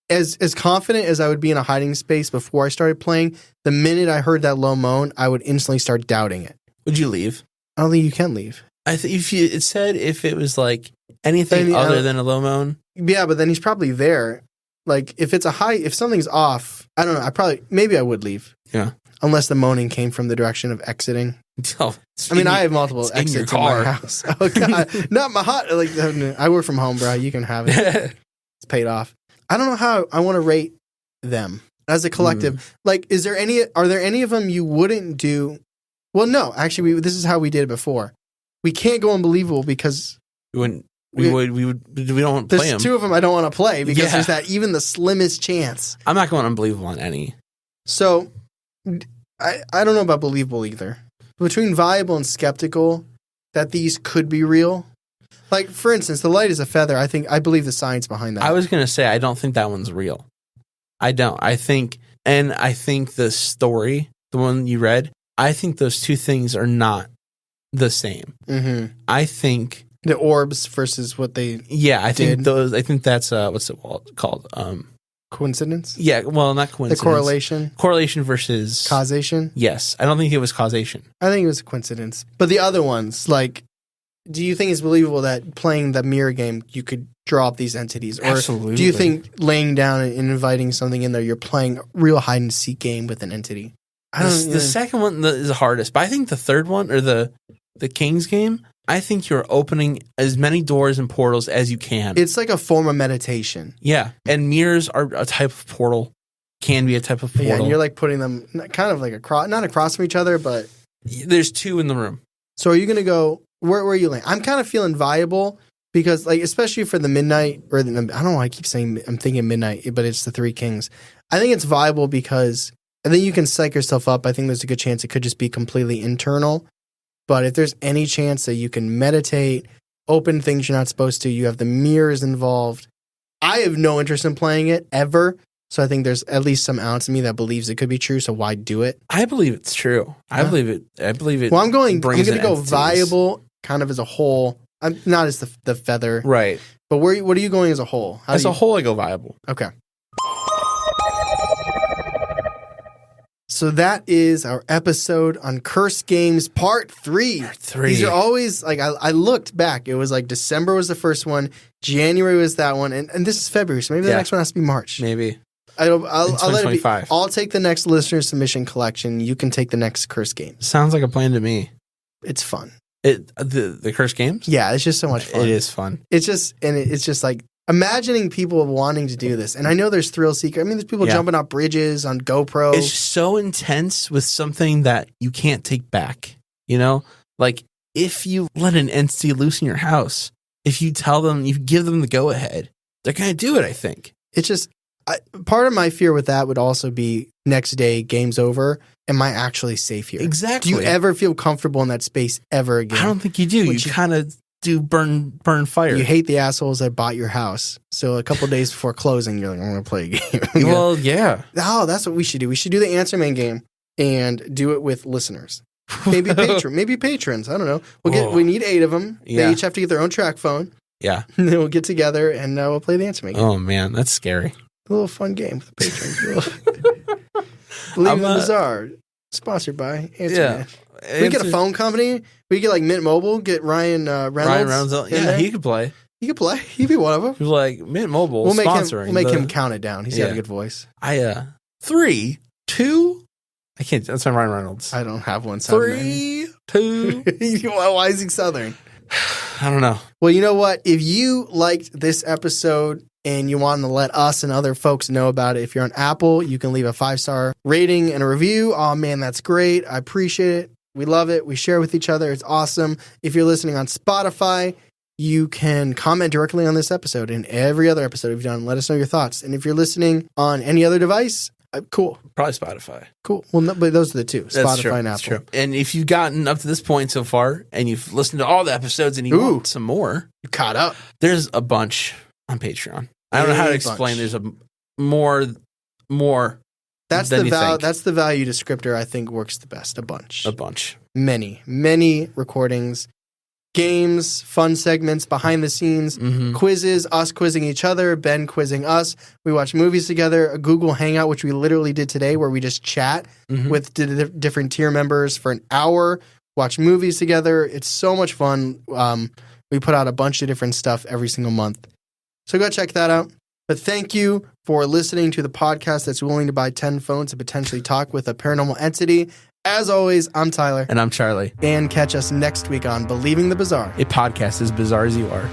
As confident as I would be in a hiding space before I started playing, the minute I heard that low moan, I would instantly start doubting it. Would you leave? I don't think you can leave. I think it said if it was like anything other than a low moan. Yeah, but then he's probably there. Like if something's off, I don't know. Maybe I would leave. Yeah. Unless the moaning came from the direction of exiting. Oh, I mean, I have multiple in your exits in car. my house. Oh God, not my hot. Like I work from home, bro. You can have it. It's paid off. I don't know how I want to rate them as a collective. Like, are there any of them you wouldn't do? Well, no, actually, this is how we did it before. We can't go unbelievable because we don't want to play there's them. two of them I don't want to play because Yeah. there's that even the slimmest chance. I'm not going unbelievable on any. So, I don't know about believable either. Between viable and skeptical, that these could be real. Like, for instance, the light is a feather. I believe the science behind that. I was going to say, I don't think that one's real. I don't. I think the story, the one you read, I think those two things are not the same. Mm-hmm. I think The orbs versus what they I think did. I think that's what's it called? Coincidence? Yeah, well, not coincidence. The correlation? Correlation versus Causation? Yes, I don't think it was causation. I think it was a coincidence. But the other ones, like, do you think it's believable that playing the mirror game, you could draw up these entities? Or Absolutely. do you think laying down and inviting something in there, you're playing a real hide and seek game with an entity? The second one is the hardest, but I think the third one, or the King's game, I think you're opening as many doors and portals as you can. It's like a form of meditation. Yeah, and mirrors are a type of portal, can be a type of portal. Yeah, and you're like putting them kind of like not across from each other, but... There's two in the room. So are you going to go... Where are you laying? I'm kind of feeling viable because, like, especially for the midnight, I don't know why I keep saying I'm thinking midnight, but it's the Three Kings. I think it's viable because I think you can psych yourself up. I think there's a good chance it could just be completely internal. But if there's any chance that you can meditate, open things you're not supposed to, you have the mirrors involved. I have no interest in playing it ever. So I think there's at least some ounce of me that believes it could be true. So why do it? I believe it's true. Yeah. I believe it. Well, I'm going to go entities. viable kind of as a whole. I'm not as the feather. Right. But what are you going as a whole? As a whole, I go viable. Okay. So that is our episode on Cursed Games Part 3. These are always, like, I looked back. It was like December was the first one. January was that one. And this is February, so maybe the next one has to be March. Maybe. I'll let it be. I'll take the next listener submission collection. You can take the next Cursed Games. Sounds like a plan to me. It's fun. The Cursed Games? Yeah, it's just so much fun. It is fun. It's just like imagining people wanting to do this. And I know there's thrill seeker. I mean, there's people jumping off bridges on GoPro. It's so intense with something that you can't take back. You know, like if you let an entity loose in your house, if you tell them, you give them the go ahead, they're going to do it, I think. It's just part of my fear with that would also be next day, game's over. Am I actually safe here? Exactly. Do you ever feel comfortable in that space ever again? I don't think you do. You kind of do burn fire. You hate the assholes that bought your house. So a couple days before closing, you're like, I'm going to play a game. Well, yeah. Oh, that's what we should do. We should do the Answer Man game and do it with listeners. Maybe patrons. I don't know. We need 8 of them. They each have to get their own track phone. Yeah. And then we'll get together and we'll play the Answer Man game. Oh, man. That's scary. A little fun game with the patrons. Believe in the Bizarre. Sponsored by Answer Man. We get a phone company. We get like Mint Mobile. Get Ryan Reynolds. Yeah, he could play. He could play. He'd be one of them. He's like Mint Mobile. We'll sponsoring. We'll make him count it down. He's got a good voice. 3, 2. I can't. That's my Ryan Reynolds. I don't have one. 3, 2. Why is he Southern? I don't know. Well, you know what? If you liked this episode and you want to let us and other folks know about it, if you're on Apple, you can leave a 5-star rating and a review. Oh, man, that's great. I appreciate it. We love it. We share with each other. It's awesome. If you're listening on Spotify, you can comment directly on this episode and every other episode we've done. Let us know your thoughts. And if you're listening on any other device, cool. Probably Spotify. Cool. Well, no, but those are the two. Spotify true. and Apple. That's true. And if you've gotten up to this point so far and you've listened to all the episodes and you want some more, you caught up. There's a bunch on Patreon. I don't know how to explain. There's a more. That's the value descriptor I think works the best. A bunch. Many recordings, games, fun segments, behind the scenes, quizzes, us quizzing each other, Ben quizzing us. We watch movies together, a Google Hangout, which we literally did today, where we just chat with different tier members for an hour, watch movies together. It's so much fun. We put out a bunch of different stuff every single month. So go check that out. But thank you for listening to the podcast that's willing to buy 10 phones to potentially talk with a paranormal entity. As always, I'm Tyler. And I'm Charlie. And catch us next week on Believing the Bizarre. A podcast as bizarre as you are.